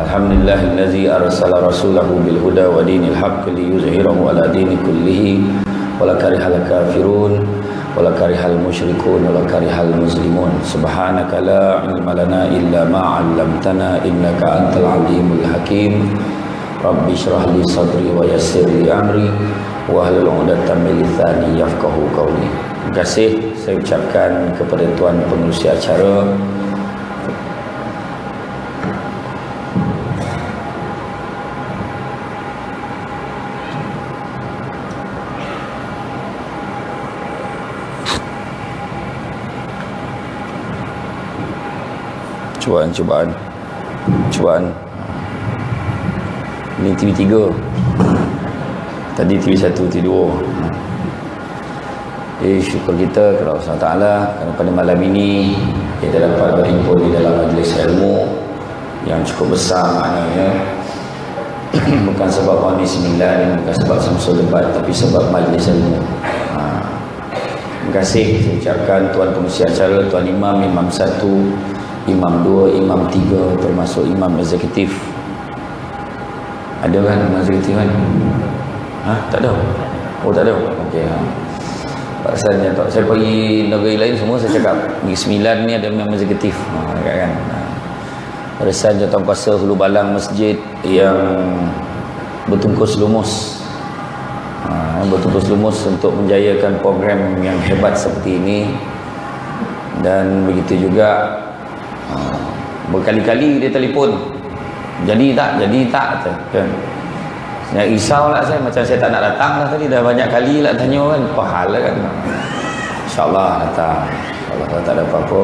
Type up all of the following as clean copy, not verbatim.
Alhamdulillahillazi arsala rasulahu bil huda wa dinil haqq liyuzhirahu ala dini kullihi wala karihal kafirun wala karihal musyrikun wala karihal muslimun. Subhanaka la ilma lana illa ma 'allamtana innaka antal alimul hakim. Rabbi shrah li sadri wa yassir li amri wa hlul 'uqdatam min lisani yafqahu qawli. Terima kasih saya ucapkan kepada tuan pengerusi acara, cubaan. Ini TV3, tadi TV1, TV2. Syukur kita kepada Allah SWT kerana pada malam ini kita dapat berhimpun di dalam majlis ilmu yang cukup besar maknanya. Bukan sebab Wani 9, bukan sebab Samsul Debat, tapi sebab majlis ilmu. Terima kasih saya ucapkan tuan pengurusi acara, tuan imam, imam 1, imam 2, imam 3, termasuk imam eksekutif. Ada kan imam eksekutif kan? Tak ada? Oh tak ada? Okey. Pasalnya tak, saya pergi negeri lain semua saya cakap Negeri 9 ni ada imam eksekutif. Kan? Rasanya tuan kuasa Hulu Balang masjid yang bertungkus lumus. Bertungkus lumus untuk menjayakan program yang hebat seperti ini. Dan begitu juga berkali-kali dia telefon, jadi tak kan. Saya risau lah, saya macam saya tak nak datang lah tadi, dah banyak kali lah tanya kan, pahala kan. InsyaAllah datang, InsyaAllah tak ada apa-apa.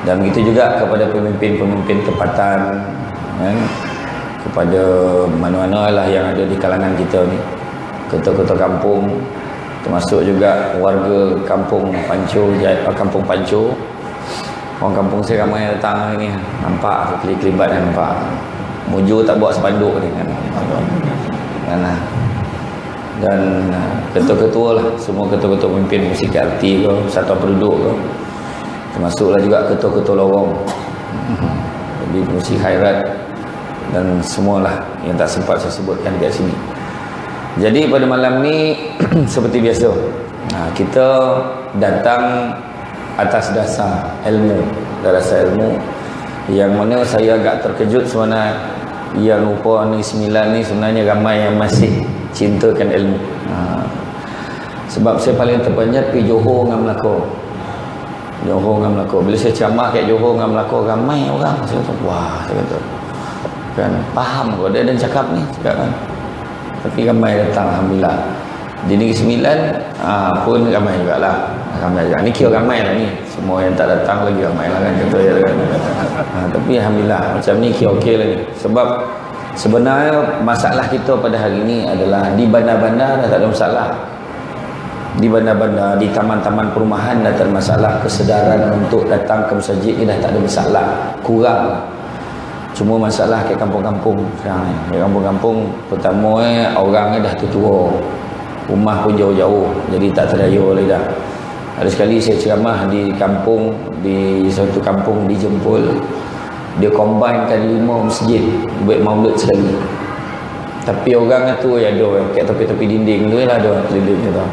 Dan begitu juga kepada pemimpin-pemimpin tempatan kan? Kepada mana-mana lah yang ada di kalangan kita ni, ketua-ketua kampung, termasuk juga warga kampung Panco, kampung Panco. Orang kampung saya ramai datang hari ni. Nampak kelibat kan, nampak. Mujur tak buat sepanduk ni kan. Dan ketua-ketua lah, semua ketua-ketua pemimpin musik RT ke, Persatuan Penduduk ke, termasuklah juga ketua-ketua lorong, jadi musik khairat dan semualah yang tak sempat saya sebutkan kat sini. Jadi pada malam ni seperti biasa, kita datang atas dasar ilmu, dasar ilmu yang mana saya agak terkejut sebenarnya, yang rupa ni 9 ni sebenarnya ramai yang masih cintakan ilmu. Sebab saya paling terperanjat pergi Johor dengan Melaka. Bila saya ceramah kat Johor dengan Melaka, ramai orang. Saya kata, wah, saya kata kan, faham kau dia dan cakap ni, cakap kan. Tapi ramai datang, alhamdulillah. Di Negeri 9 pun ramai jugalah. Ramai juga. Ni kira ramai lah ni. Semua yang tak datang lagi ramai lah kan, kata ya kan. Tapi alhamdulillah macam ni kira okey lah ni. Sebab sebenarnya masalah kita pada hari ni adalah di bandar-bandar dah tak ada masalah. Di bandar-bandar, di taman-taman perumahan dah tak ada masalah. Kesedaran untuk datang ke masjid ni dah tak ada masalah. Kurang. Cuma masalah ke kampung-kampung sekarang ni. Di kampung-kampung pertama orangnya dah tua. Rumah pun jauh-jauh, jadi tak terdaya lagi dah. Ada sekali saya ceramah di kampung, di satu kampung di Jempol, dia combinekan 5 masjid buat maulid sekali. Tapi orang tu yang ada kat tepi-tepi dinding tu lah, ada dinding tu.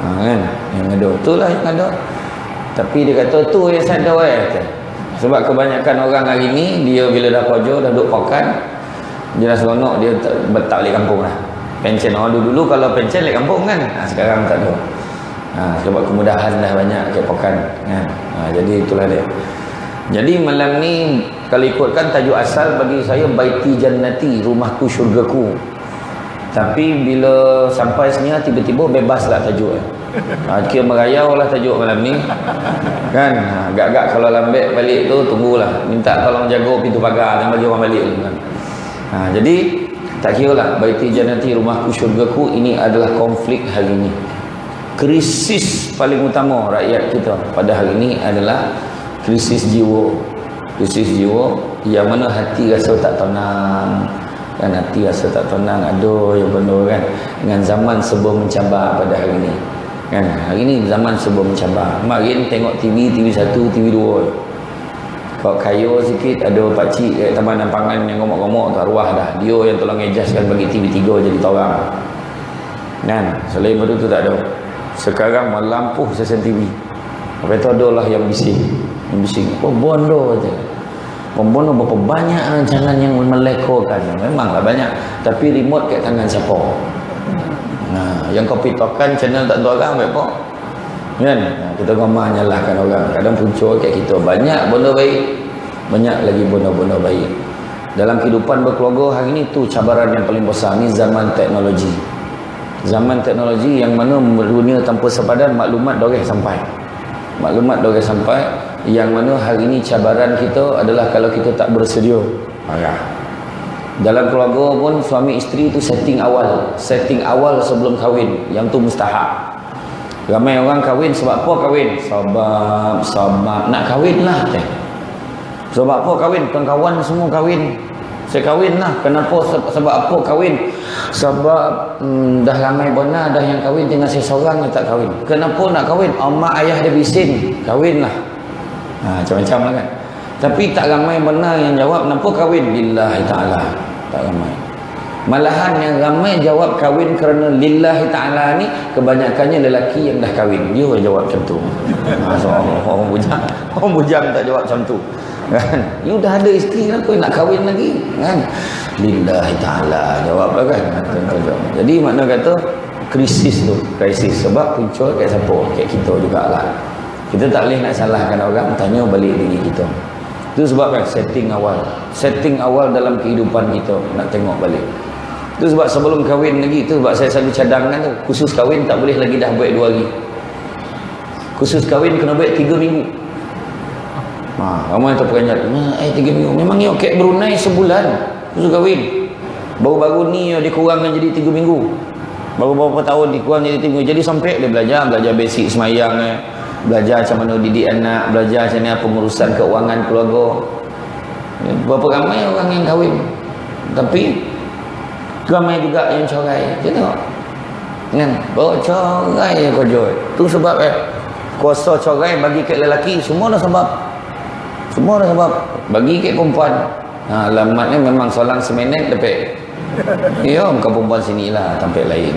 Kan, yang ada itulah yang ada. Tapi dia kata tu yang sadar kata. Sebab kebanyakan orang hari ni dia bila dah kerja, dah duduk pakan, dia dah seronok, dia tak balik kampung lah. Pencen dulu kalau pencen balik kampung kan, sekarang tak ada. Sebab kemudahan dah banyak kat pakan kan. Jadi itulah dia. Jadi malam ni kalau ikutkan tajuk asal bagi saya Baiti Jannati, rumahku syurgaku. Tapi bila sampai sini tiba-tiba bebaslah tajuk. Kira merayau lah tajuk malam ni kan. Agak-agak kalau lambat balik tu tunggulah, minta tolong jaga pintu pagar dan bagi orang balik kan. Jadi tak kira lah Baiti Jannati, rumahku syurgaku, ini adalah konflik hari ini. Krisis paling utama rakyat kita pada hari ini adalah krisis jiwa. Krisis jiwa yang mana hati rasa tak tenang kan, hati rasa tak tenang. Aduh yang benar kan, dengan zaman serba mencabar pada hari ini kan. Hari ini zaman serba mencabar. Kemarin tengok TV, TV1, TV2, Kalau kayu sikit, ada pakcik kat Taman Nampangan yang ngomok-ngomok tu arwah dah. Dia yang tolong ejaskan bagi TV3 jadi torang. Kan? Selain benda tu tak ada. Sekarang melampuh stesen TV. Lepas tu ada lah yang bising. Yang bising. Oh, bondo kata. Bondo berapa banyak rancangan yang melekokan. Memanglah banyak. Tapi remote kat tangan siapa? Nah, yang kau pitokan channel tak tahu orang apa? Kan? Nah, kita gambar nyalahkan orang. Kadang punca kat kita. Banyak benda baik. Banyak lagi benda-benda baik. Dalam kehidupan berkeluarga hari ni tu cabaran yang paling besar. Ni zaman teknologi. Zaman teknologi yang mana dunia tanpa sepadan maklumat doreh sampai. Maklumat doreh sampai. Yang mana hari ini cabaran kita adalah kalau kita tak bersedia. Marah. Dalam keluarga pun suami isteri tu setting awal. Setting awal sebelum kahwin. Yang tu mustahak. Ramai orang kahwin sebab apa kahwin? Sebab nak kahwin lah. Sebab apa kahwin? Kawan-kawan semua kahwin. Saya kahwin lah. Kenapa? Sebab apa kahwin? Sebab dah ramai benar dah yang kahwin, tinggal saya seorang yang tak kahwin. Kenapa nak kahwin? Mak ayah dia bising. Kahwin lah. Macam-macam lah kan. Tapi tak ramai benar yang jawab kenapa kahwin? Lillahi ta'ala. Tak ramai. Malahan yang ramai jawab kahwin kerana lillahi ta'ala ni kebanyakannya lelaki yang dah kahwin. Dia jawab macam tu. So, orang bujang tak jawab macam tu. Kan? You dah ada isteri lah, kau nak kahwin lagi kan? Lillahi ta'ala jawab lah kan. Jadi makna kata krisis tu, krisis sebab punca kat siapa? Kat kita jugalah. Kita tak boleh nak salahkan orang, tanya balik diri kita. Itu sebab kan setting awal. Setting awal dalam kehidupan kita nak tengok balik. Itu sebab sebelum kahwin lagi, itu sebab saya selalu cadangkan tu, khusus kahwin tak boleh lagi dah buat 2 hari. Khusus kahwin kena buat 3 minggu. Ramai terperanjat 3 minggu. Memang ni kat Brunei sebulan khusus kahwin. Baru-baru ni dia kurangkan jadi 3 minggu. Baru beberapa tahun dikurang jadi 3 minggu. Jadi sampai dia belajar basic semayang, belajar macam mana didik anak, belajar macam mana pengurusan keuangan keluarga. Berapa ramai orang yang kahwin, tapi ramai juga yang corai. Tengok kan, bawa corai kau jual. Tu sebab kuasa corai bagi kat lelaki semua dah sebab. Semua dah sebab bagi kat perempuan. Alamatnya memang solang semenet tepi. Ya, bukan perempuan sinilah, tempat lain.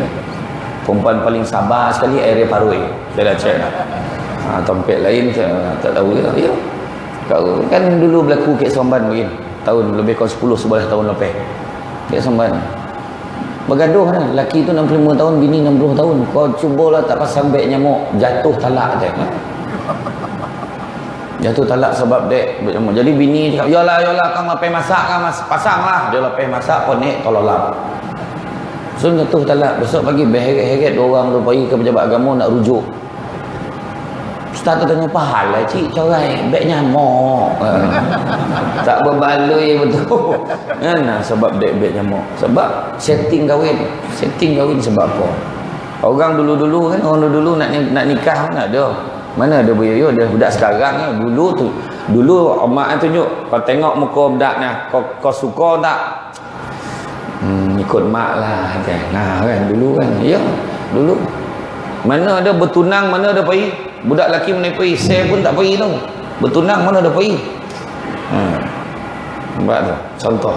Perempuan paling sabar sekali area Paroi. Saya dah cek dah. Tempat lain saya tak tahu ke. Ya. Kau kan dulu berlaku kat Somban mungkin. Tahun lebih kurang 10-11 tahun lepas. Kat Somban. Bergaduh kan. Lelaki tu 65 tahun, bini 60 tahun. Kau cubalah tak pasang beg nyamuk, jatuh talak je. Jatuh talak sebab dek beg nyamuk. Jadi bini cakap, "Yalah kau ngapain masak kan, pasanglah." Dia lepas masak ponek tolong lap. So jatuh talak. Besok pagi berheret-heret 2 orang tu pergi ke pejabat agama nak rujuk. Ustaz tu tanya, "Apa hal lah cik corai beg nyamuk?" Tak berbaloi betul. Kan? Sebab beg nyamuk. Sebab setting kahwin. Setting kahwin sebab apa? Orang dulu-dulu kan, orang dulu nak nikah mana ada. Mana ada boyo dia budak sekarang ya. Dulu mak tunjuk, kau tengok muka budak ni, kau suka tak? Ikut mak lah kan. Kan dulu kan. Ya, dulu. Mana ada bertunang, mana ada pergi. Budak lelaki mana pergi, saya pun tak pergi tu. Bertunang mana ada pergi. Nampak tu? Contoh.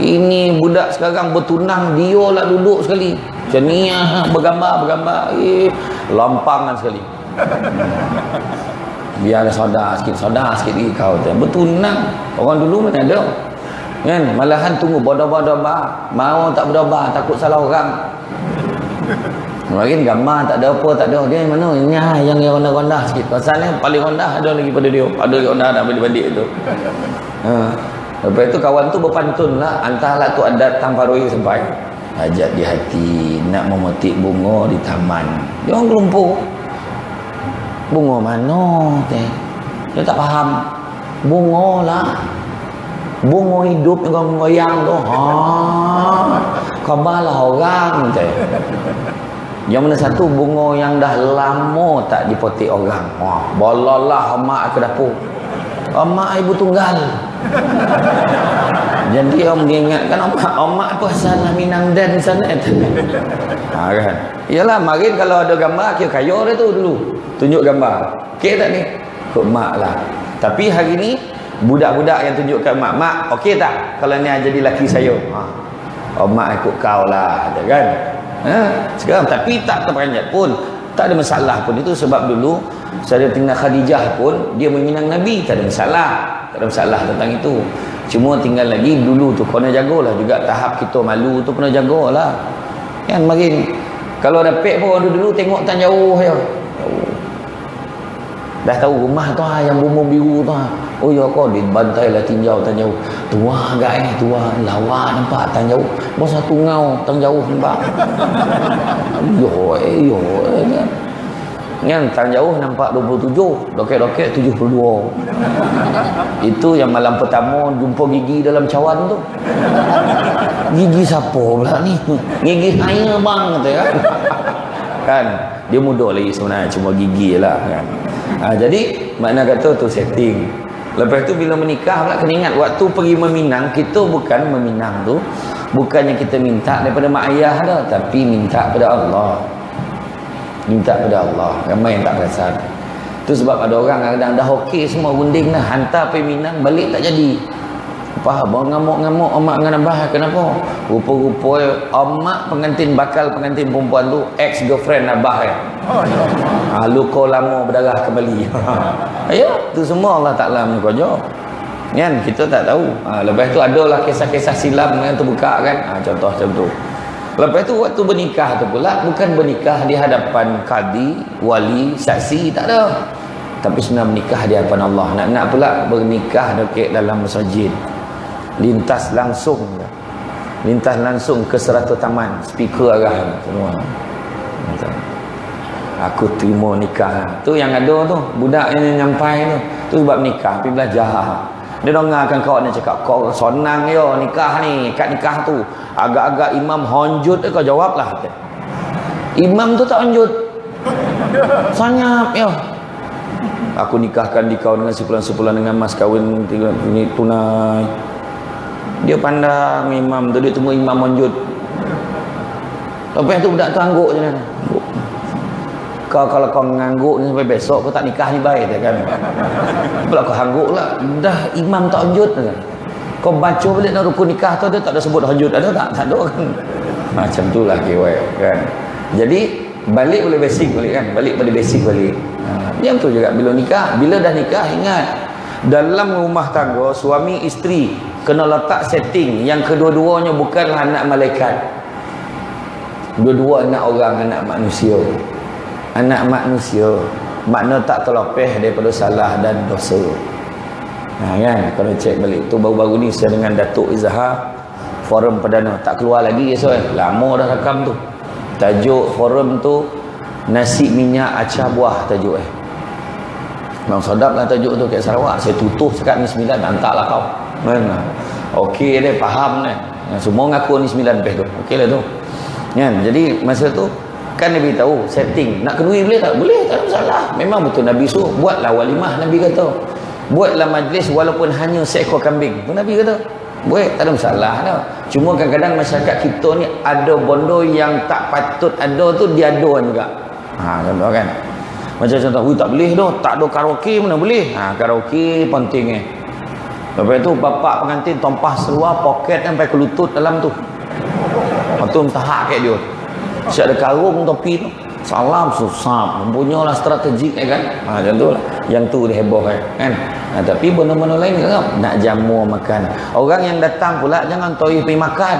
Ini budak sekarang bertunang, dia lah duduk sekali. Macam ni bergambar. Lampangan sekali. Biar saudara sikit lagi kau tu. Bertunang. Orang dulu mana ada. Kan? Malahan tunggu bodoh-bodoh mau tak berdoa, takut salah orang. Mungkin gambar tak ada apa, tak ada. Dia mana? Yang rendah-rendah sikit. Pasalnya paling rendah ada lagi pada dia. Ada lagi rendah nak balik tu. Lepas tu kawan tu berpantun lah. Entahlah tu adat Paroi sampai. Hajat di hati, nak memetik bunga di taman. Dia orang kelumpur. Bunga mana? Dia tak faham. Bunga lah. Bunga hidup yang goyang tu. Khabarlah orang. Yang mana satu bunga yang dah lama tak dipotik orang. Bolalah mak ke dapur. Mak ibu tunggal. Jadi orang mengingatkan mak apa sana Minang Dan sana. Kan. Iyalah marin kalau ada gambar kira kaya dia tu dulu. Tunjuk gambar. Okey tak ni? Kok mak lah. Tapi hari ni budak-budak yang tunjuk kat mak, okey tak kalau ni jadi laki saya? Mak ikut kau lah, kata kan. Sekarang tapi tak terperanjat pun, tak ada masalah pun. Itu sebab dulu Sayyidatina Khadijah pun dia meminang Nabi, tak ada masalah, tak ada masalah tentang itu. Cuma tinggal lagi dulu tu kena jagalah juga tahap kita malu tu, kena jagalah kan. Makin kalau dapat pun dulu tengok tan jauh je, dah tahu rumah tu yang bumbung biru tu. Oh ya kau dibantai lah tinjau tan jauh. Tua agak tua lawa nampak tan jauh. Bos satu ngau tan jauh nampak. Yo kan tan jauh nampak 27, dokek-dokek 72. Itu yang malam pertama jumpa gigi dalam cawan tu. Gigi siapa pula ni? Gigi saya bang, kata kan. Kan dia muda lagi sebenarnya, cuma gigi je lah kan. Jadi makna kata tu setting. Lepas tu bila menikah pula kena ingat waktu pergi meminang, kita bukan meminang tu bukannya kita minta daripada mak ayah dah, tapi minta pada Allah. Minta pada Allah. Ramai yang tak perasan. Tu sebab ada orang kadang dah okey semua runding dah, hantar pergi Minang balik tak jadi. Faham? Bawa ngamuk-ngamuk omak dengan abah. Kenapa? Rupa-rupa omak pengantin bakal pengantin perempuan tu ex-girlfriend abah ya. Luka lama berdarah kembali. Ya, tu semua Allah Ta'ala mengukur kan, kita tak tahu. Lepas tu adalah kisah-kisah silam yang terbuka kan. Contoh macam tu. Lepas tu waktu bernikah tu pula bukan bernikah di hadapan kadi, wali, saksi, tak ada. Tapi senang menikah di hadapan Allah. Nak pula bernikah dekat dalam masjid. Lintas langsung ke serata taman, speaker arah semua. Aku terima nikah. Tu yang ada tu, budak yang nyampai tu. Tu sebab nikah, pergi belajar. Dia dengarkan kawan dia cakap, kau sonang yo nikah ni, kat nikah tu. Agak-agak imam honjut kau jawablah. Imam tu tak honjut. Sanyap yo. Aku nikahkan di kau dengan sepulan-sepulan dengan mas kawin ini tunai. Dia pandang imam tu, dia tunggu imam honjut. Lepas tu budak tu angguk je kan. Kalau kau ngangguk ni sampai besok kau tak nikah ni baik kan. Pula kau hangguk lah, dah imam tak honjut kan. Kau baca balik dalam rukun nikah tu dia tak ada sebut honjut, ada tak? Tak ada kan. Macam tu lah kewek kan. Jadi balik boleh basic balik kan. Balik pada basic balik. Yang tu juga bila nikah, bila dah nikah ingat dalam rumah tangga suami isteri kena letak setting yang kedua-duanya bukanlah anak malaikat. Dua-dua anak orang, anak manusia. Anak manusia, makna tak terlepeh daripada salah dan dosa. Kan, kalau cek balik tu baru-baru ni saya dengan Datuk Izhar forum perdana, tak keluar lagi lama dah rakam tu. Tajuk forum tu nasi minyak acah buah tajuk memang sedap lah tajuk tu kat Sarawak. Saya tutup sekat ni 9, hantarlah kau mana. Okey deh, faham deh. Semua ngaku ni 9 peh tu. Okey lah tu kan. Jadi masa tu kan Nabi tahu setting nak kenduri boleh tak? Boleh, tak ada masalah. Memang betul Nabi suruh buatlah walimah. Nabi kata buatlah majlis walaupun hanya seekor kambing. Tu Nabi kata buat, tak ada masalah dah. Cuma kadang-kadang masyarakat kita ni ada bondo yang tak patut ada tu diaduan juga. Contoh kan macam contoh, tak boleh dah, tak ada karaoke mana boleh. Karaoke penting lepas tu bapak pengantin tompah seluar poket sampai ke lutut dalam tu. Tu mentahak kat dia. Siap ada karung topi tu, salam susah, mempunyai lah strategik kan. Macam tu lah. Yang tu dia heboh kan. Tapi benda-benda lain kan, nak jamu makan. Orang yang datang pula jangan toy pergi makan.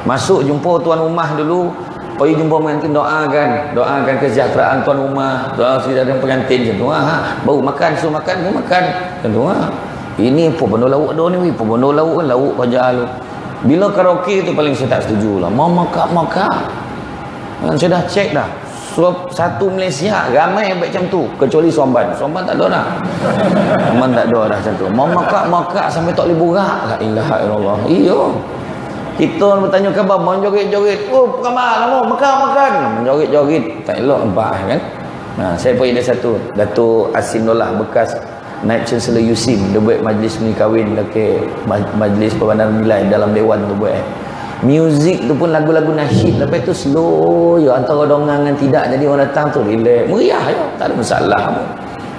Masuk jumpa tuan rumah dulu, pergi jumpa pengantin, doakan kesejahteraan tuan rumah, doa kesejahteraan pengantin macam tu. Baru makan, suruh makan, baru makan. Macam tu. Ini apa benda lauk ada ni, apa benda lauk kan, lauk pajak lu. Bila karaoke tu paling saya tak setuju lah. Mau makak. Saya dah cek dah. Satu Malaysia ramai yang macam tu kecuali Somban tak ada dah. Somban tak ada dah macam tu. Mau makak sampai tak boleh burak. La ilaha illallah. Iyo. Kita bertanya khabar, mau joget-joget. Oh, khabar lama makan. Menjoget-joget tak elok nampak kan. Saya pergi ada satu Datuk Asinullah bekas Naib Chancellor USIM, dia buat majlis menikahwin dekat majlis Perbandaran Milai dalam dewan tu buat. Muzik tu pun lagu-lagu nasyid, lepas tu slow je antara dongang dengan tidak, jadi orang datang tu relax, meriah je, tak ada masalah pun.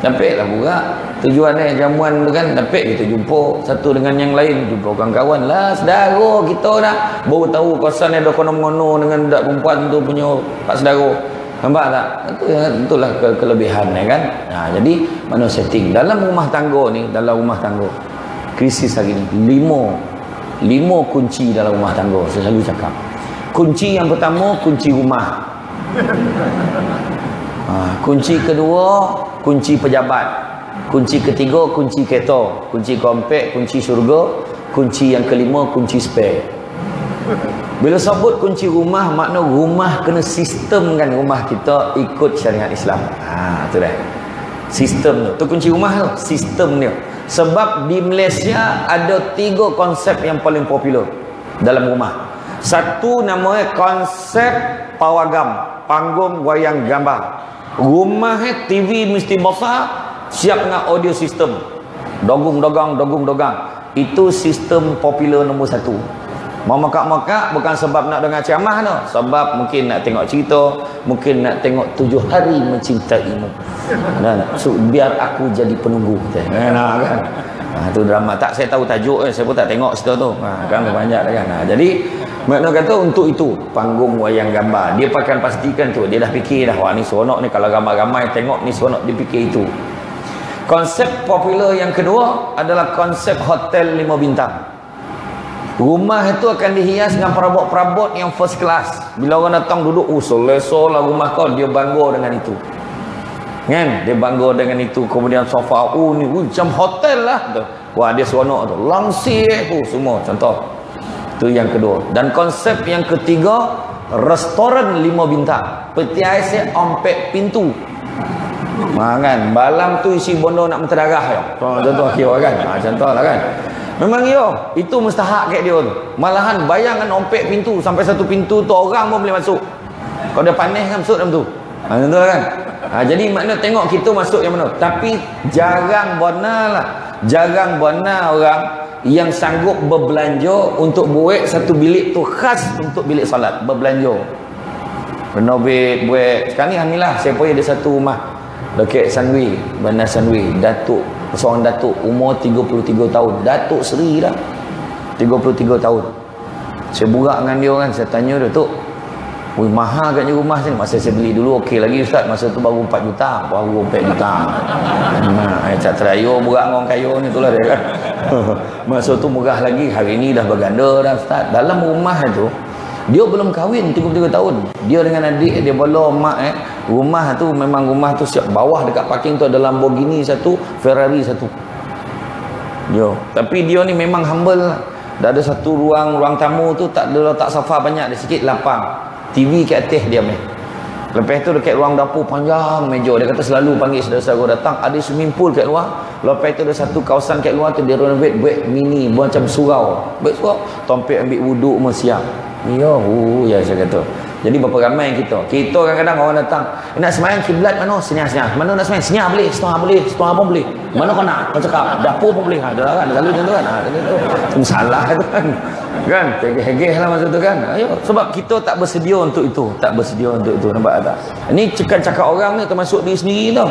Dapik lah pula. Tujuannya jamuan tu kan, dapik kita jumpa satu dengan yang lain, jumpa kawan-kawan lah, saudara kita dah. Baru tahu kawasan ada kono-kono dengan budak perempuan tu punya pak saudara. Nampak tak? Itulah kelebihan kan. Jadi mana setting dalam rumah tangga ni, krisis hari ni, lima kunci dalam rumah tangga. Saya selalu cakap. Kunci yang pertama, kunci rumah. Kunci kedua, kunci pejabat. Kunci ketiga, kunci kereta. Kunci keempat, kunci syurga. Kunci yang kelima, kunci spare. Bila sebut kunci rumah, makna rumah kena sistemkan rumah kita ikut syariat Islam. Itu dah. Sistem tu. Tu kunci rumah tu. Sistem dia. Sebab di Malaysia ada 3 konsep yang paling popular dalam rumah. Satu namanya konsep pawagam, panggung wayang gambar. Rumah TV mesti besar, siap dengan audio system. Dogang. Itu sistem popular nombor 1. Mau makak-makak bukan sebab nak dengar ceramah tu, sebab mungkin nak tengok cerita, mungkin nak tengok 7 hari mencintaimu. Dan biar aku jadi penunggu kan. Itu drama. Tak saya tahu tajuk saya pun tak tengok situ tu. Kan banyak dah kan. Jadi makna kata untuk itu panggung wayang gambar. Dia akan pastikan tu, dia dah fikir dah, wah ni seronok ni kalau ramai-ramai tengok ni seronok, dia fikir itu. Konsep popular yang kedua adalah konsep hotel 5 bintang. Rumah itu akan dihias dengan perabot-perabot yang first class. Bila orang datang duduk, selesa lah rumah kau, dia bangga dengan itu. Kan? Dia bangga dengan itu. Kemudian sofa, ni macam hotel lah. Wah, dia seronok tu. Langsir semua contoh. Itu yang kedua. Dan konsep yang ketiga, restoran 5 bintang. Peti ais ompek pintu. Kan? Balam tu isi bondo nak menterdarah ya. Contoh kira kan. Contoh lah kan. Memang itu mustahak kat dia tu. Malahan bayangkan ompek pintu sampai satu pintu tu orang pun boleh masuk. Kalau dia panas kan masuk dalam tu. Contoh kan. Jadi makna tengok kita masuk yang mana. Tapi jarang benar orang yang sanggup berbelanja untuk buat satu bilik tu khas untuk bilik solat, berbelanja. Renovate, buat. Sekarang ni alhamdulillah saya pergi ada satu rumah dekat Sunway, Bandar Sunway, seorang datuk umur 33 tahun, Datuk Seri dah, 33 tahun. Saya burak dengan dia kan, saya tanya dia, Tok, mahal katnya rumah sini. Masa saya beli dulu okey lagi Ustaz, masa tu baru 4 juta, baru 4 juta. Tak terayo burak dengan orang kaya ni itulah dia kan. Masa tu murah lagi, hari ni dah berganda dah Ustaz. Dalam rumah tu dia belum kahwin 33 tahun. Dia dengan adik dia bawa mak rumah tu memang rumah tu siap, bawah dekat parking tu ada Lamborghini satu, Ferrari satu. Tapi dia ni memang humble. Dah ada satu ruang tamu tu tak ada letak sofa banyak, ada sikit lapang. TV kat atas dia meh. Lepas tu dekat ruang dapur panjang meja. Dia kata selalu panggil saudara-saudara datang, ada swimming pool kat luar. Lepas tu ada satu kawasan kat luar tu dia renovate buat mini, macam surau. Buat surau, tompek ambil wuduk semua siap. Ya saya kata. Jadi berapa ramai kita kadang-kadang orang datang, nak sembahyang kiblat mana? Senyap. Mana nak sembahyang? Senyap boleh, setengah pun boleh. Mana kau nak? Kau cakap dapur pun boleh. Ada lah kan, selalu macam tu kan. Itu salah tu kan. Kan? Hegeh lah masa tu kan. Sebab kita tak bersedia untuk itu. Nampak tak? Ini cakap orang ni termasuk diri sendiri tau.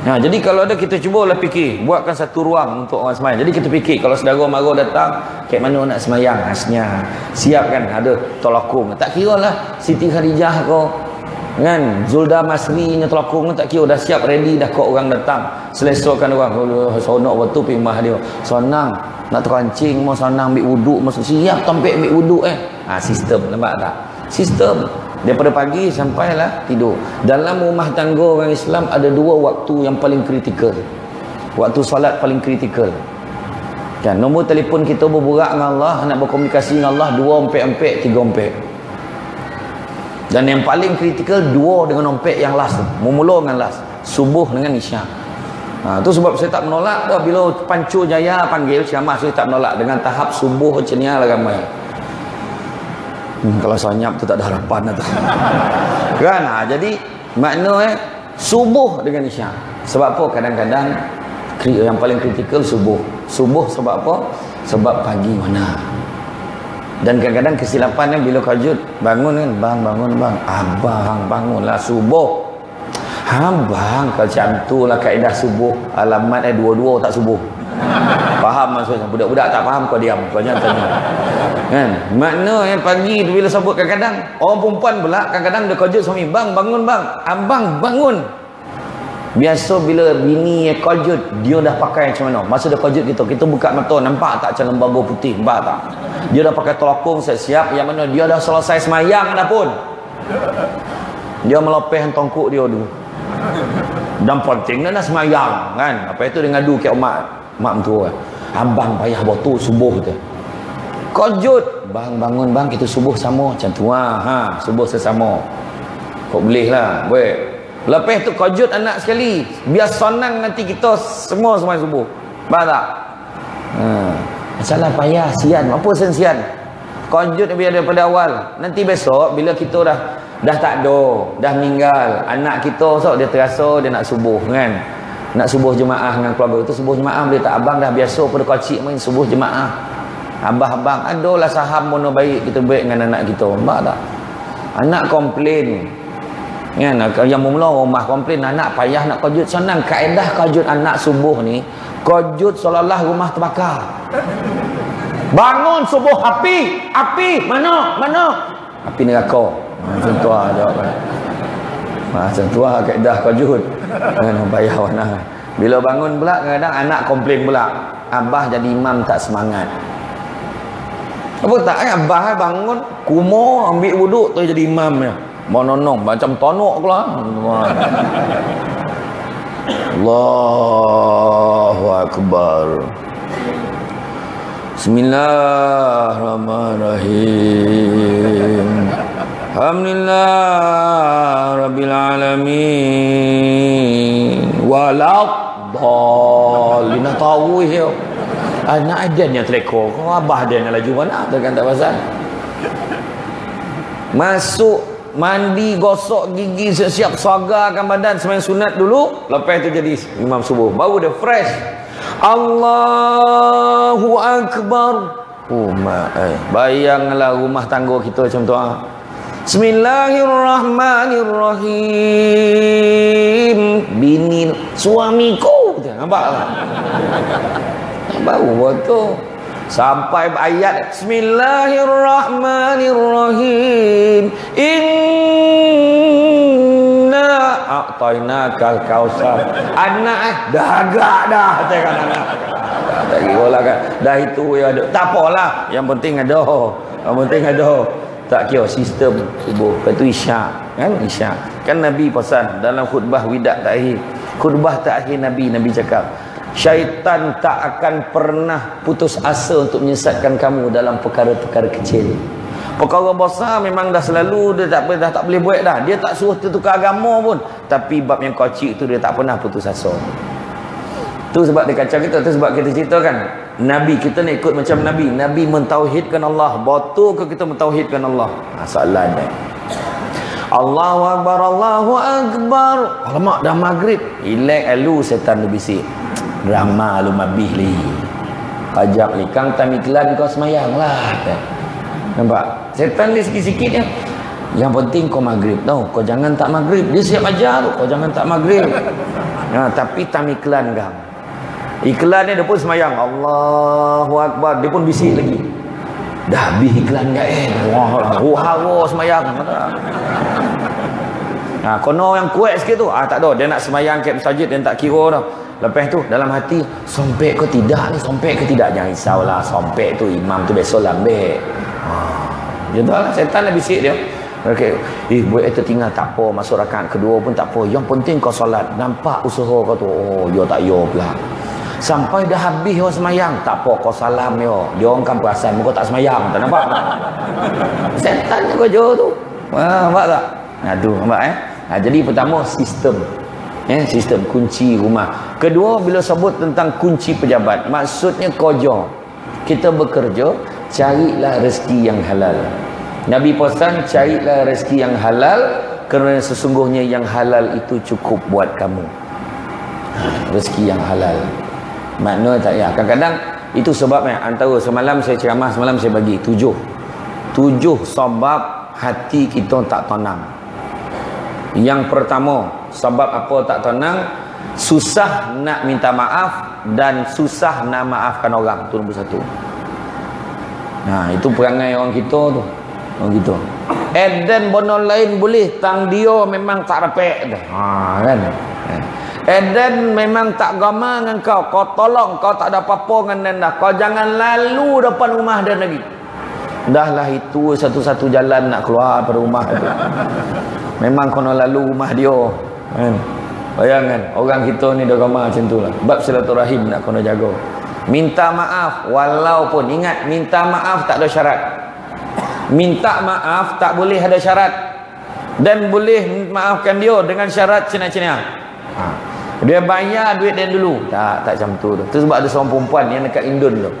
Jadi kalau ada kita cubalah fikir, buatkan satu ruang untuk orang sembahyang. Jadi kita fikir kalau saudara mara datang, kat mana nak sembahyang? Siap kan, ada tolakung. Tak kira lah Siti Khadijah kau kan, Zulda Masri nya tolakung, tak kira, dah siap ready dah kau orang datang. Selesakan orang, sonok waktu pergi rumah dia. Sonang nak terancing, mau sonang ambil wuduk, masuk siap tampik ambil wuduk sistem, nampak tak? Sistem. Daripada pagi sampailah tidur. Dalam rumah tangga orang Islam ada 2 waktu yang paling kritikal. Waktu solat paling kritikal. Kan, nombor telefon kita berburak dengan Allah, nak berkomunikasi dengan Allah 2 ompek, 3 ompek. Dan yang paling kritikal 2 dengan ompek yang last, memula dengan last, subuh dengan isyak. Tu sebab saya tak menolak dah bila Pancu Jaya panggil ceramah, saya tak menolak dengan tahap subuh cenia lah ramai. Kalau senyap tu tak ada harapan tu. Kan? Jadi makna subuh dengan isyak. Sebab apa? Kadang-kadang yang paling kritikal subuh. Subuh sebab apa? Sebab pagi mana. Dan kadang-kadang kesilapan bila kajut bangun kan, bang bangun bang. Abang bangunlah subuh. Bang, kalau macam tu lah kaedah subuh. Alamat dua-dua tak subuh. Faham maksudnya? Budak-budak tak faham, kau diam. Kau jangan tanya. Kan? Makna yang pagi tu bila sebut kadang-kadang orang perempuan pula kadang-kadang dia kojut suami, bang bangun bang, abang bangun. Biasa bila bini kojut, dia dah pakai macam mana? Masa dia kojut kita buka mata, nampak tak macam lembaga putih, nampak tak? Dia dah pakai telokong siap-siap, yang mana dia dah selesai semayang dah pun. Dia melopeh tongkuk dia dulu. Dan penting dah semayang kan. Apa itu dia ngadu ke mak mentua. Abang payah botol subuh tu. Kojut, bang bangun bang, kita subuh sama macam tu ha, subuh sesama. Kau boleh lah, boleh. Lepas tu kojut anak sekali, biar senang nanti kita semua subuh. Faham tak? Masalah payah, sian. Apa sian? Kojut biar daripada awal. Nanti besok bila kita dah tak ada, dah meninggal, anak kita so dia terasa dia nak subuh kan. Nak subuh jemaah dengan keluarga itu, subuh jemaah boleh tak? Abang dah biasa pada kocik main subuh jemaah. Abang-abang adalah saham mana baik kita baik dengan anak kita. Nampak tak? Anak komplain kan, yang mula rumah komplain anak payah nak kojut. Senang kaedah kojut anak subuh ni, kojut seolah-olah rumah terbakar. Bangun subuh, api mana api neraka. Macam tu lah jawapan. Macam tu lah kaedah kojut kan, payah mana. Bila bangun pula kadang-kadang anak komplain pula, abah jadi imam tak semangat. Apa tak abah bangun kumur ambil wuduk tu jadi imam ya. Mononong macam tonok pula. Allahu akbar. Bismillahirrahmanirrahim. Alhamdulillah rabbil alamin. Waladdallin. Tahu ya. Anak adannya telekor. Kau abah dia nak laju mana? Tekan tak pasal. Masuk mandi, gosok gigi, siap sagarkan badan sembahyang sunat dulu, lepas tu jadi imam subuh. Baru dia fresh. Allahu akbar. Bayanglah rumah tangga kita macam tu. Bismillahirrahmanirrahim. Bini suamiku. Nampak tak? Baru betul. Sampai ayat Bismillahirrahmanirrahim. Inna a'tainakal kausar. Anak dah agak dah cakap anak. Tak kira lah kan. Dah itu ya ada. Tak apalah. Yang penting ada. Yang penting ada. Tak kira sistem subuh. Lepas tu isyak. Kan isyak. Kan Nabi pesan dalam khutbah widak terakhir. Khutbah terakhir Nabi cakap, syaitan tak akan pernah putus asa untuk menyesatkan kamu dalam perkara-perkara kecil. Perkara besar memang dah selalu dia tak boleh buat dah. Dia tak suruh tukar agama pun. Tapi bab yang kecil tu dia tak pernah putus asa. Tu sebab dia kacau kita. Tu sebab kita ceritakan Nabi kita nak ikut macam Nabi. Nabi mentauhidkan Allah. Betul ke kita mentauhidkan Allah? Soalannya. Allahu akbar, Allahu akbar. Alamak dah maghrib. Relax elu setan tu bisik. Drama lu mabih li. Pajak ni kang tamiklan kau semayang lah. Nampak? Setan dia sikit-sikit ya. Yang penting kau maghrib tau. Kau jangan tak maghrib. Dia siap ajar tu. Kau jangan tak maghrib. Tapi tamiklan kang. Iklan ni dia pun semayang. Allahu akbar. Dia pun bisik lagi. Dah habis iklan kat wah semayang. Kono yang kuat sikit tu. Tak ada. Dia nak semayang kat masjid. Dia tak kira dah. Lepas tu dalam hati, sompek ke tidak ni, sompek ke tidak, jangan risaulah, sompek tu imam tu besok lambek. Dia tahu lah, setan dah bisik dia. Okay. Buat itu tinggal tak apa, masuk rakaat kedua pun tak apa, yang penting kau solat. Nampak usaha kau tu, dia tak ya pula. Sampai dah habis orang semayang, tak apa kau salam dia. Dia orang kan perasan kau tak semayang, tak nampak? Setan kau jauh tu. Nampak tak? Aduh, nampak jadi pertama sistem. Sistem kunci rumah. Kedua, bila sebut tentang kunci pejabat, maksudnya kerja. Kita bekerja, carilah rezeki yang halal. Nabi pesan, carilah rezeki yang halal, kerana sesungguhnya yang halal itu cukup buat kamu. Rezeki yang halal. Makna tak ya. Kadang-kadang itu sebabnya, antara semalam saya ceramah, semalam saya bagi 7 sebab hati kita tak tenang. Yang pertama, sebab apa tak tenang? Susah nak minta maaf dan susah nak maafkan orang. Itu nombor satu. Nah, itu perangai orang kita tu. Orang kita. Dan benda lain boleh, tang dia memang tak repek dah. Kan? Dan memang tak gama dengan kau. Kau tolong, kau tak ada apa-apa dengan dia dah. Kau jangan lalu depan rumah dia lagi. Dah lah, itu satu-satu jalan nak keluar dari rumah tu. Memang kena lalu rumah dia. Kan? Bayangkan, orang kita ni dah gama macam tu lah. Bab silaturahim nak kena jaga. Minta maaf, walaupun, ingat, minta maaf tak ada syarat. Minta maaf tak boleh ada syarat. Dan boleh maafkan dia dengan syarat cina-cina. Dia bayar duit dia dulu. Tak macam tu. Itu sebab ada seorang perempuan yang dekat Indon tu.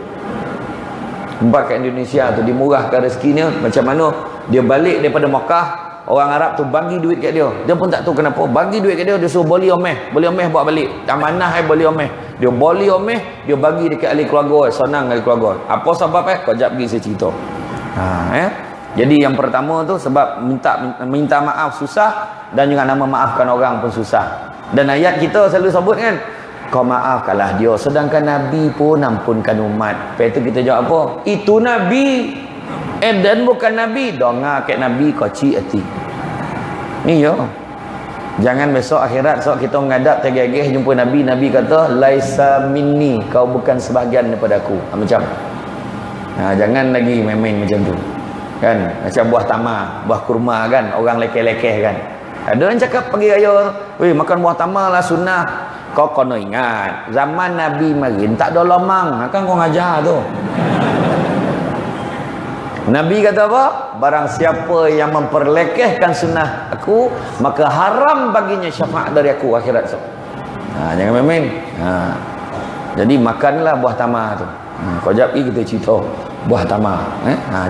Tempat kat Indonesia tu, dimurahkan rezekinya. Macam mana dia balik daripada Makkah, orang Arab tu bagi duit kat dia. Dia pun tak tahu kenapa. Bagi duit kat dia, dia suruh boli omeh. Boli omeh bawa balik. Amanah boli omeh. Dia boli omeh, dia bagi dekat ahli keluarga. Senang ahli keluarga. Apa sebab kau jap pergi saya cerita. Jadi yang pertama tu sebab minta maaf susah, dan juga nama maafkan orang pun susah. Dan ayat kita selalu sebut kan, kau maafkanlah dia, sedangkan Nabi pun ampunkan umat. Lepas tu kita jawab apa? Itu Nabi. Dan bukan Nabi. Dengar kat Nabi, kau cik hati. Ni yo. Jangan besok akhirat, so kita menghadap tergegeh jumpa Nabi. Nabi kata, laisa minni, kau bukan sebahagian daripada aku. Macam. Jangan lagi main-main macam tu. Kan? Macam buah tamar, buah kurma kan. Orang lekeh-lekeh kan. Ada yang cakap pagi raya, weh makan buah tamar lah sunnah. Kau kena ingat, zaman Nabi marin tak ada lomang. Kan kau ngajar tu. Nabi kata apa? Barang siapa yang memperlekehkan sunnah aku, maka haram baginya syafaat dari aku akhirat. Jangan main-main. Jadi makanlah buah tamar tu. Kau jap kita cerita buah tamar.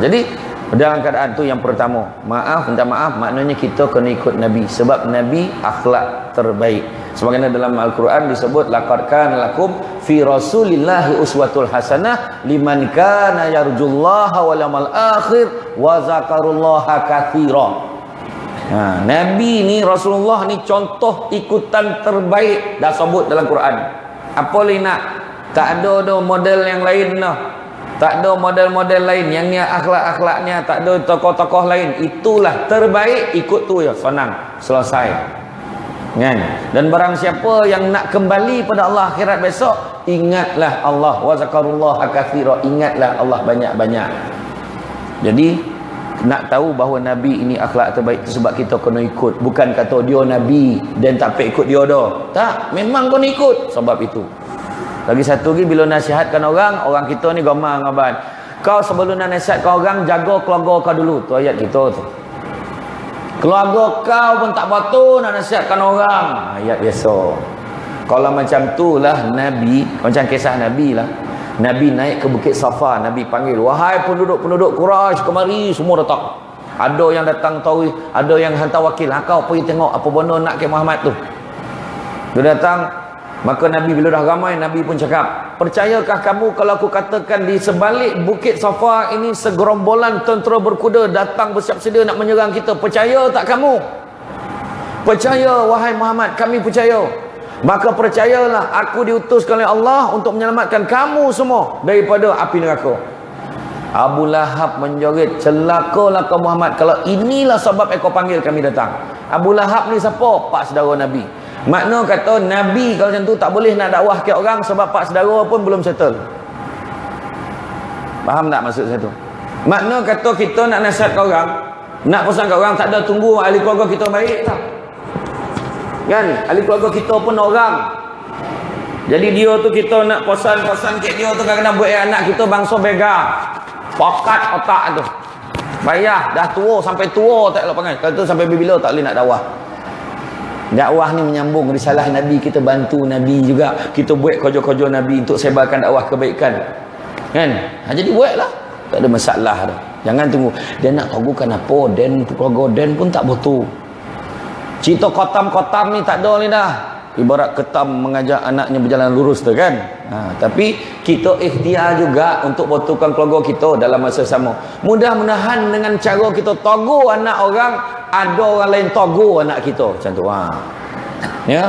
Jadi dalam keadaan tu yang pertama, maaf, minta maaf, maknanya kita kena ikut Nabi. Sebab Nabi akhlak terbaik. Sebagaimana dalam Al-Quran disebut, laqad kana lakum fi rasulillahi uswatul hasanah liman kana yarjullaha wal yawmal akhir wa zakarullaha katsira. Nabi ni, Rasulullah ni contoh ikutan terbaik dah sebut dalam Quran. Apa lagi nak? Tak ada model yang lain dah. Tak ada model-model lain. Yang ni akhlak-akhlaknya tak ada tokoh-tokoh lain. Itulah terbaik, ikut tu ya. Senang. Selesai. Kan? Dan barang siapa yang nak kembali pada Allah akhirat besok, ingatlah Allah. Wa zakarullah katsira. Ingatlah Allah banyak-banyak. Jadi, nak tahu bahawa Nabi ini akhlak terbaik itu sebab kita kena ikut. Bukan kata dia Nabi dan tak payah ikut dia dah. Tak. Memang kena ikut. Sebab itu. Lagi satu lagi, bila nasihatkan orang kita ni gamang abang. Kau sebelum nak nasihatkan orang, jaga keluarga kau dulu. Tu ayat kita tu. Keluarga kau pun tak betul nak nasihatkan orang. Ayat biasa. Kalau macam tu lah Nabi, macam kisah Nabi lah. Nabi naik ke Bukit Safa, Nabi panggil, wahai penduduk-penduduk Quraisy, kemari, semua datang. Ada yang datang tahu, ada yang hantar wakil. Kau pergi tengok apa benda nak ke Muhammad tu. Dia datang. Maka Nabi bila dah ramai, Nabi pun cakap, percayakah kamu kalau aku katakan di sebalik Bukit Safa ini segerombolan tentera berkuda datang bersiap sedia nak menyerang kita? Percaya tak kamu? Percaya wahai Muhammad, kami percaya. Maka percayalah, aku diutuskan oleh Allah untuk menyelamatkan kamu semua daripada api neraka. Abu Lahab menjerit, celakalah kau Muhammad, kalau inilah sebab kau panggil kami datang. Abu Lahab ni siapa? Pak saudara Nabi. Makna kata Nabi kalau macam tu tak boleh nak dakwah ke orang sebab pak saudara pun belum settle. Faham tak maksud saya tu? Makna kata kita nak nasihat ke orang, nak pesan ke orang, tak ada tunggu ahli keluarga kita baik tak? Kan? Ahli keluarga kita pun orang. Jadi dia tu kita nak pesan-pesan ke dia tu kena buat anak kita bangsa bega. Pokat otak tu. Bayar dah tua sampai tua tak elok panggil. Kalau tu sampai bila tak boleh nak dakwah. Dakwah ni menyambung risalah Nabi, kita bantu Nabi juga, kita buat kerja-kerja Nabi untuk sebarkan dakwah kebaikan kan. Jadi buatlah, tak ada masalah dah. Jangan tunggu dia nak tahukan apa, dan keluarga dan pun tak betul. Cerita kotam-kotam ni tak ada ni dah. Ibarat ketam mengajak anaknya berjalan lurus tu kan. Tapi kita ikhtiar juga untuk betulkan keluarga kita dalam masa sama. Mudah-mudahan dengan cara kita tegur anak orang, ada orang lain togo anak kita macam tu. Ya.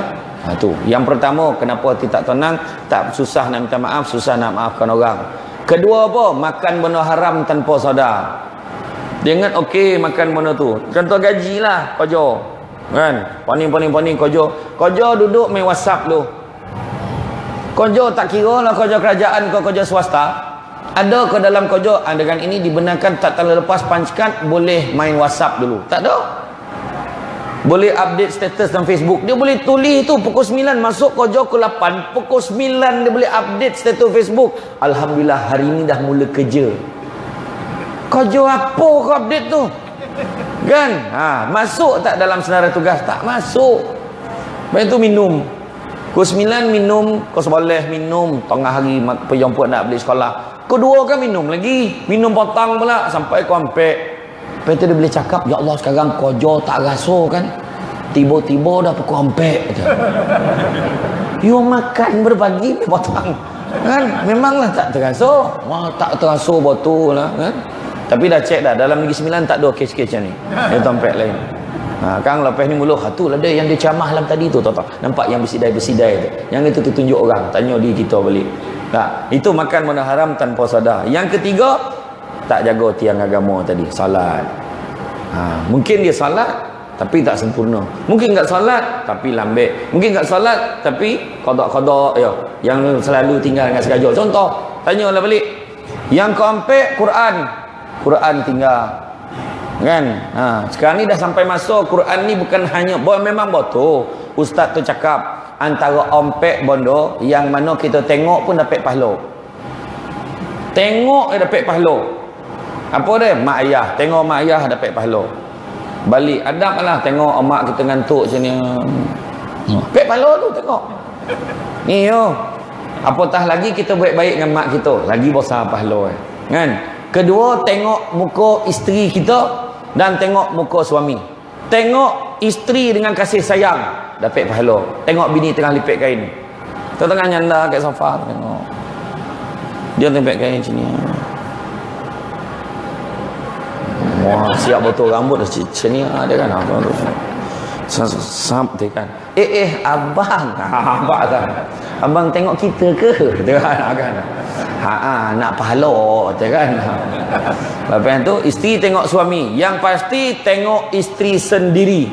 Tu. Yang pertama, kenapa kita tak tenang, tak susah nak minta maaf, susah nak maafkan orang. Kedua apa? Makan benda haram tanpa sadar. Dia ingat okey makan benda tu. Contoh gajilah kerja. Kan? Paning kerja duduk main WhatsApp tu. Kerja tak kira lah kerja kerajaan ke kerja swasta. Ada ke dalam kerja dengan ini dibenarkan tak terlepas pancat boleh main WhatsApp dulu. Tak ada. Boleh update status dalam Facebook. Dia boleh tulis tu pukul 9 masuk kerja ke 8, pukul 9 dia boleh update status Facebook. Alhamdulillah hari ni dah mula kerja. Kerja apa kau update tu? Kan? Masuk tak dalam senarai tugas? Tak masuk. Lepas tu minum. Pukul 9 minum, kau seboleh minum, tengah hari perempuan nak beli sekolah. Kedua kan minum lagi. Minum potong pula sampai kau ampek. Lepas tu dia boleh cakap, ya Allah sekarang kerja tak rasa kan. Tiba-tiba dah pukul 4. You makan berbagi potong. Kan? Memanglah tak terasa. Tak terasa betul lah. Kan? Tapi dah cek dah. Dalam Negeri Sembilan tak ada kes-kes macam ni. Dia tempat lain. Kang lepas ni mula. Tu lah dia yang dia camah dalam tadi tu. Nampak yang bersidai-bersidai tu. Yang itu tunjuk orang. Tanya dia kita balik. Tak. Itu makan benda haram tanpa sadar. Yang ketiga, tak jaga tiang agama tadi, salat. Mungkin dia salat tapi tak sempurna. Mungkin enggak salat tapi lambek. Mungkin enggak salat tapi qada-qada ya, yang selalu tinggal dengan sengaja. Contoh, tanyalah balik. Yang keempat Quran tinggal. Kan? Sekarang ni dah sampai masa Quran ni bukan hanya memang betul. Ustaz tu cakap antara ompek bondo yang mana kita tengok pun dapat pahala. Tengok dia dapat pahala. Apa dia? Mak ayah. Tengok mak ayah dapat pahala. Balik adab lah. Tengok mak kita ngantuk macam ni. Dapat pahala tu tengok. Ni yo. Apatah lagi kita baik-baik dengan mak kita. Lagi besar pahala. Kan? Kedua, tengok muka isteri kita dan tengok muka suami. Tengok isteri dengan kasih sayang. Dapat pahala. Tengok bini tengah lipet kain. Tengah nyanda kat sofa. Tengok. Dia lipet kain macam ni. Wah, siap betul rambut dah macam ni dia kan. Samp dia kan. Abang. Abang kan. Abang tengok kita ke? Dia kan. Nak pahala dia kan. Lepas tu isteri tengok suami. Yang pasti tengok isteri sendiri.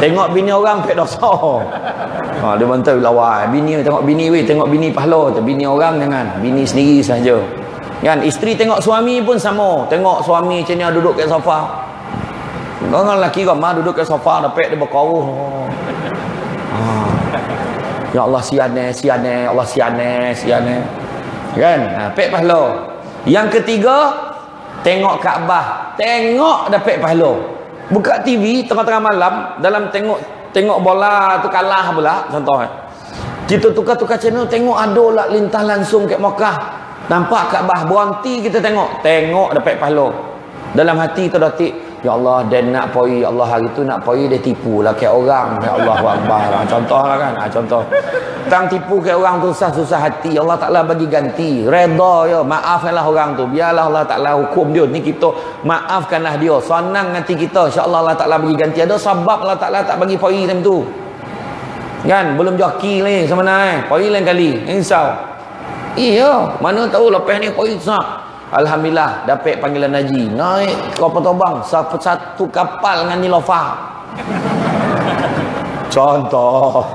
Tengok bini orang pek dosa. Dia bantai lawan. Bini tengok bini tengok bini pahala. Bini orang jangan. Bini sendiri saja. Kan isteri tengok suami pun sama. Tengok suami macam ni duduk kat sofa. Orang lelaki ramai duduk kat sofa dapat dia berkauh. Ya Allah sian Allah sian. Kan? Pek pahala. Yang ketiga, tengok Kaabah. Tengok dapat pahala. Buka TV tengah-tengah malam dalam tengok bola tu kalah pula contoh. Kita tukar-tukar channel tengok ada lah lintah langsung kat Mekah. Nampak Kaabah berhenti kita tengok dapat pahala. Dalam hati terdatik, ya Allah dia nak poi, Allah hari tu nak poi dia tipu lah kat orang. Ya Allah Akbar. Contoh lah kan. Contoh. Tang tipu kat orang tu susah hati. Allah Taala bagi ganti. Redha ya, maafkanlah orang tu. Biarlah Allah Taala hukum dia. Ni kita maafkanlah dia. Senang hati kita. Insya-Allah Allah Taala bagi ganti. Ada sebab Allah Taala tak bagi poi time tu. Kan belum joki lagi sebenarnya. Poi lain kali. Insya. Iya, mana tahu lepas ni poi sah. Alhamdulillah dapat panggilan haji. Naik kapal terbang satu kapal dengan Nilofa. Contoh.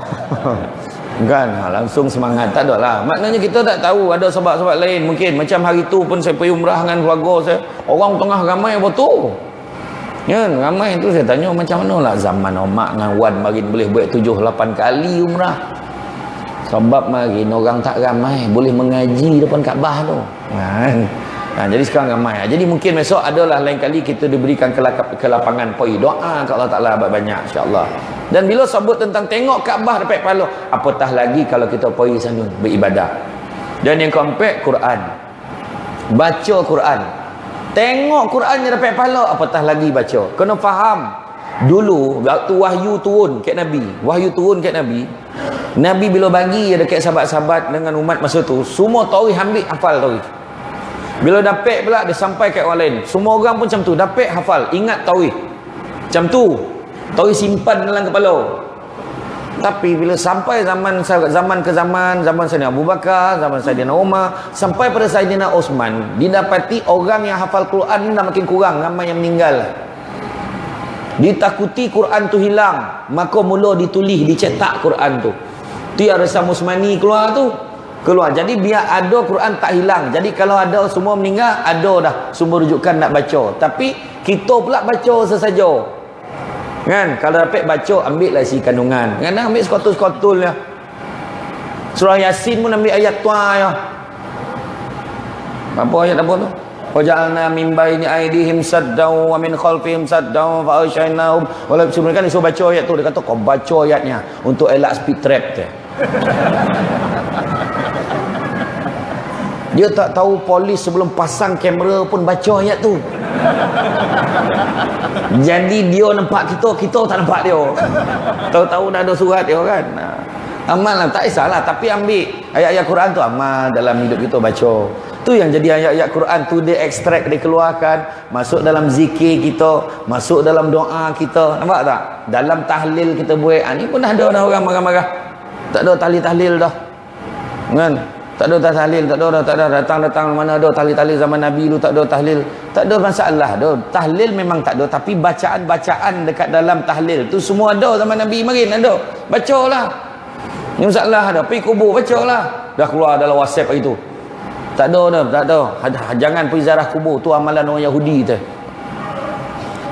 Kan langsung semangat. Tak ada lah. Maknanya kita tak tahu ada sebab-sebab lain mungkin. Macam hari tu pun saya pergi umrah dengan keluarga saya. Orang tengah ramai betul. Ya, ramai tu saya tanya macam mana lah zaman Omak dengan Wan Marin boleh buat 7-8 kali umrah. Sebab marin orang tak ramai boleh mengaji depan Kaabah tu. Jadi sekarang ramai. Jadi mungkin besok adalah lain kali kita diberikan kelapangan poi doa ke Allah Taala banyak insya-Allah. Dan bila sebut tentang tengok Kaabah dapat pahala, apatah lagi kalau kita poi sana beribadah. Dan yang keempat, Quran. Baca Quran. Tengok Quran yang dapat pahala, apatah lagi baca. Kena faham. Dulu waktu wahyu turun kat Nabi, Nabi bila bagi dekat sahabat-sahabat dengan umat masa tu, semua tauhid ambil hafal tauhid. Bila dapat pula dia sampai kat orang lain. Semua orang pun macam tu, dapat hafal, ingat tauhid. Macam tu. Tahu simpan dalam kepala. Tapi bila sampai zaman ke zaman Saidina Abu Bakar, zaman Saidina Umar, sampai pada Saidina Osman, didapati orang yang hafal Quran dah makin kurang, ramai yang meninggal. Ditakuti Quran tu hilang, maka mula ditulis, dicetak Quran tu. Tu yang Resam Usmani keluar tu. Keluar. Jadi biar ada Quran tak hilang. Jadi kalau ada semua meninggal, ada dah sumber rujukan nak baca. Tapi kita pula baca sesaja. Kan? Kalau dapat baca, ambil lah isi kandungan. Kadang ambil sekotul-sekotul ya. Surah Yasin pun ambil ayat tua ya. Apa ayat apa tu? Waja'alna min baini aydihim saddaw wa min khalfihim saddaw fa aghshaynahum. Walau sebenarnya kan disuruh baca ayat tu, dia kata kau baca ayatnya untuk elak speed trap tu. Dia tak tahu polis sebelum pasang kamera pun baca ayat tu. Jadi dia nampak kita tak nampak dia. Tahu-tahu dah ada surat dia kan. Amal lah, tak kisahlah. Tapi ambil ayat-ayat Quran tu amal dalam hidup kita baca. Tu yang jadi ayat-ayat Quran tu dia ekstrak, dikeluarkan, masuk dalam zikir kita, masuk dalam doa kita. Nampak tak? Dalam tahlil kita buat. Ni pun dah ada orang marah-marah. Tak ada tahlil-tahlil dah. Kan? Tak ada tahlil, tak ada datang mana ada tahlil zaman Nabi dulu, tak ada tahlil. Tak ada masalah dah. Tahlil memang tak ada, tapi bacaan-bacaan dekat dalam tahlil tu semua ada zaman Nabi marin ada. Bacalah. Ni masalah dah. Pergi kubur bacalah. Dah keluar dalam WhatsApp hari tu. Tak ada dah, tak ada. Jangan pergi ziarah kubur, tu amalan orang Yahudi tu.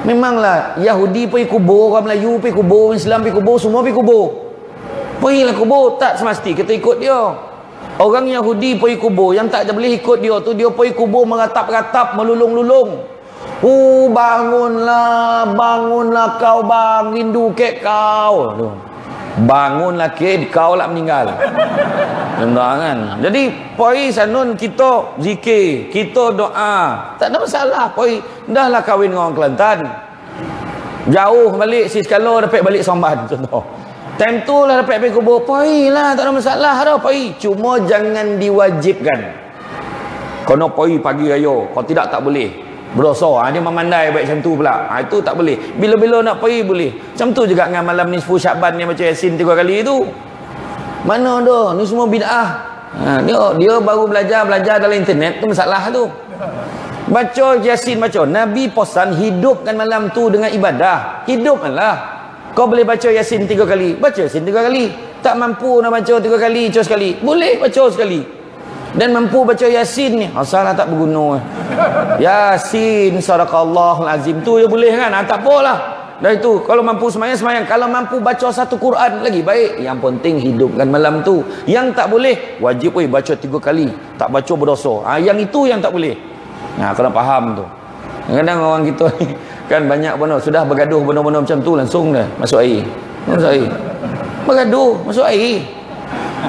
Memanglah Yahudi pergi kubur, orang Melayu pergi kubur, Islam pergi kubur, semua pergi kubur. Pergilah kubur, tak semesti kita ikut dia. Orang Yahudi pergi kubur, yang tak boleh ikut dia tu, dia pergi kubur meratap-ratap, melulung-lulung. Bangunlah kau bang, rindu kek kau. Bangunlah kek, kau lah meninggal. Nampak kan? Jadi pergi sanun kita zikir, kita doa. Tak ada masalah. Pergi, dah lah kahwin dengan orang Kelantan. Jauh balik, si sekala dapat balik Somban contoh. Time tu lah dapat pergi kubur, pergi lah, tak ada masalah dah, pergi. Cuma jangan diwajibkan. Kena pergi pagi raya, kalau tidak tak boleh. Berdosa, dia memandai baik macam tu pula. Itu tak boleh. Bila-bila nak pergi boleh. Macam tu juga dengan malam nisfu Syaban yang baca Yasin 3 kali tu. Mana dah, ni semua bid'ah. Dia baru belajar dalam internet, tu masalah tu. Baca Yasin, baca. Nabi pesan hidupkan malam tu dengan ibadah. Hidupkanlah. Kau boleh baca Yasin 3 kali. Baca Yasin 3 kali. Tak mampu nak baca 3 kali, baca sekali. Boleh baca sekali. Dan mampu baca Yasin ni. Salah tak berguna. Yasin, sadaqallahul azim. Tu je boleh kan? Tak apalah. Dah itu. Kalau mampu semayang. Kalau mampu baca satu Quran lagi baik. Yang penting hidupkan malam tu. Yang tak boleh, wajib baca 3 kali. Tak baca berdosa. Yang itu yang tak boleh. Kena faham tu. Kadang-kadang orang kita ni kan banyak benda sudah bergaduh benda-benda macam tu langsung dah masuk air. Bergaduh masuk air.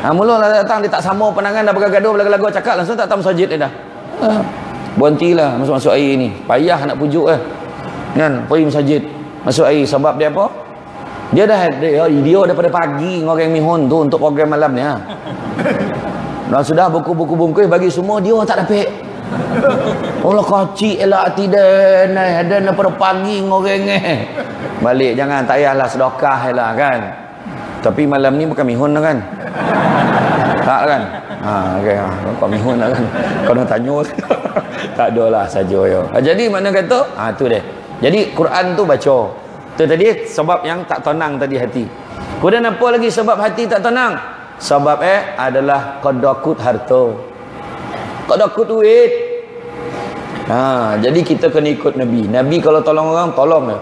Mula-mula datang dia tak sama pandangan dah bergaduh lagu-lagu cakap langsung tak tahu masjid dia dah. Berhentilah masuk air ni. Payah nak pujuk kan pergi masjid. Masuk air sebab dia apa? Dia daripada pagi ngoreng mihun tu untuk program malam ni Dan sudah buku-buku bagi semua dia tak dapat. Allah kacik elak hati dia ada daripada pagi ngoreng balik jangan tak payahlah sedekah lah kan. Tapi malam ni bukan mihun lah kan. Tak kan. Okay. Kau mihun lah kan. Kau nak tanya tak ada lah saja ya. Jadi mana kata tu dia. Jadi Quran tu baca. Tu tadi sebab yang tak tenang tadi hati. Kemudian apa lagi sebab hati tak tenang? Sebab adalah qadakut harta. Qadakut duit. Jadi kita kena ikut Nabi. Nabi kalau tolong orang, tolong dia.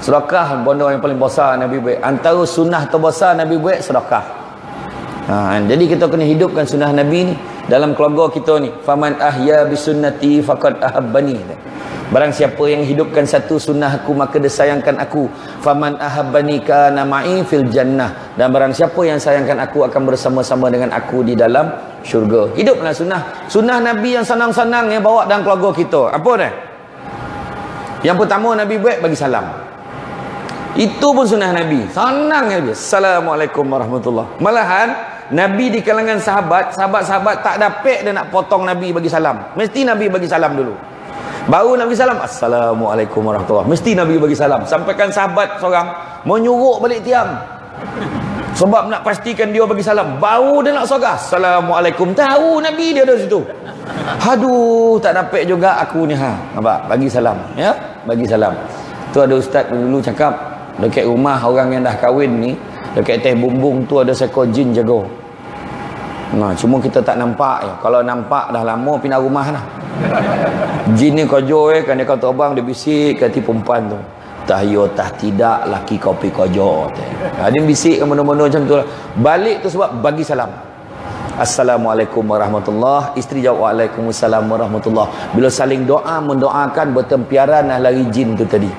Sedekah benda yang paling besar Nabi buat. Antara sunnah terbesar Nabi buat sedekah. Jadi kita kena hidupkan sunnah Nabi ni dalam keluarga kita ni. Faman ahya bisunnati faqad ahabbani. Barang siapa yang hidupkan satu sunnah aku maka dia sayangkan aku. Faman ahabbani kana ma'i fil jannah. Dan barang siapa yang sayangkan aku akan bersama-sama dengan aku di dalam syurga. Hiduplah sunnah Nabi yang senang-senang yang bawa dalam keluarga kita. Apa dia? Yang pertama Nabi buat bagi salam. Itu pun sunnah Nabi. Senang je. Assalamualaikum warahmatullahi. Malahan Nabi di kalangan sahabat tak dapat dia nak potong Nabi bagi salam. Mesti Nabi bagi salam dulu. Baru nak bagi salam, Assalamualaikum warahmatullahi. Mesti Nabi bagi salam. Sampaikan sahabat seorang menyuruh balik tiang. Sebab nak pastikan dia bagi salam. Baru dia nak sorak, Assalamualaikum. Tahu Nabi dia ada situ. Aduh, tak dapat juga aku ni. Nampak? Bagi salam. Ya? Bagi salam. Tu ada ustaz dulu cakap, dekat rumah orang yang dah kahwin ni, dekat atas bumbung tu ada seekor jin jaga. Nah, cuma kita tak nampak ya. Kalau nampak dah lama pindah rumah dah. Jin ni kojo kan dia kata abang dia bisik kat perempuan tu. Tahyo tah tidak laki kopi kojo. Dia bisik ke mana-mana macam tu lah. Balik tu sebab bagi salam. Assalamualaikum warahmatullahi. Isteri jawab waalaikumsalam warahmatullahi. Bila saling doa mendoakan bertempiaran lah lari jin tu tadi.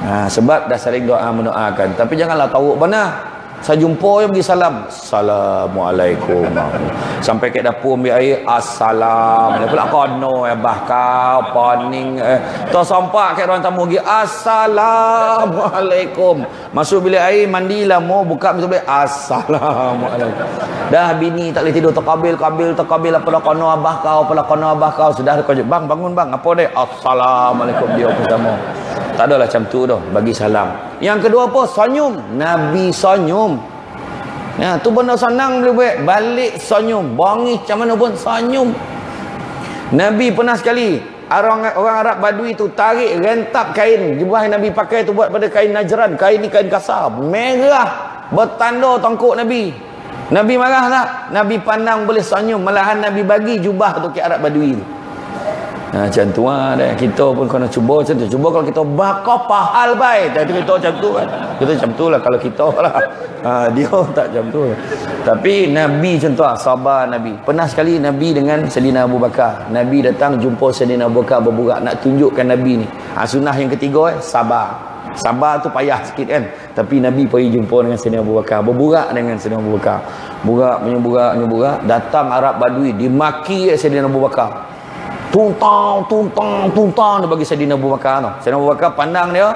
Sebab dah saling doa mendoakan. Tapi janganlah tahu mana. Saya jumpa yang bagi salam, Assalamualaikum. Sampai ke dapur ambil air, Assalam. Dia pula kono bah kau poning sampak ke ruang tamu lagi, Assalamualaikum. Masuk bilik air mandilah mau buka pintu bilik, Assalamualaikum. Dah bini tak boleh tidur, terkabil apa dah kono abah kau sudah kau bang bangun bang apa dia, Assalamualaikum dia pun sama. Tak adalah macam tu dah, bagi salam. Yang kedua apa? Senyum. Nabi senyum. Ya, tu benda senang boleh buat. Balik senyum. Bangis macam mana pun senyum. Nabi pernah sekali orang Arab Badui tu tarik rentap kain jubah yang Nabi pakai tu buat pada kain Najran. Kain ni kain kasar, merah, bertanda tongkok Nabi. Nabi marah tak? Nabi pandang boleh senyum. Malahan Nabi bagi jubah tu ke Arab Badui tu. Macam tu lah dah. Kita pun kena cuba macam tu. Cuba kalau kita bakal pahal baik. Jadi kita macam tu kan. Kita macam tu lah kalau kita lah. Dia tak macam tu. Tapi Nabi macam tu lah. Sabar Nabi. Pernah sekali Nabi dengan Sayyidina Abu Bakar. Nabi datang jumpa Sayyidina Abu Bakar berburak. Nak tunjukkan Nabi ni. Sunnah yang ketiga sabar. Sabar tu payah sikit kan. Tapi Nabi pergi jumpa dengan Sayyidina Abu Bakar. Berburak dengan Sayyidina Abu Bakar. Burak. Datang Arab Badui. Dimaki Sayyidina Abu Bakar. Tuntang dia bagi Sayyidina Abu Bakar tu. Sayyidina Abu Bakar pandang dia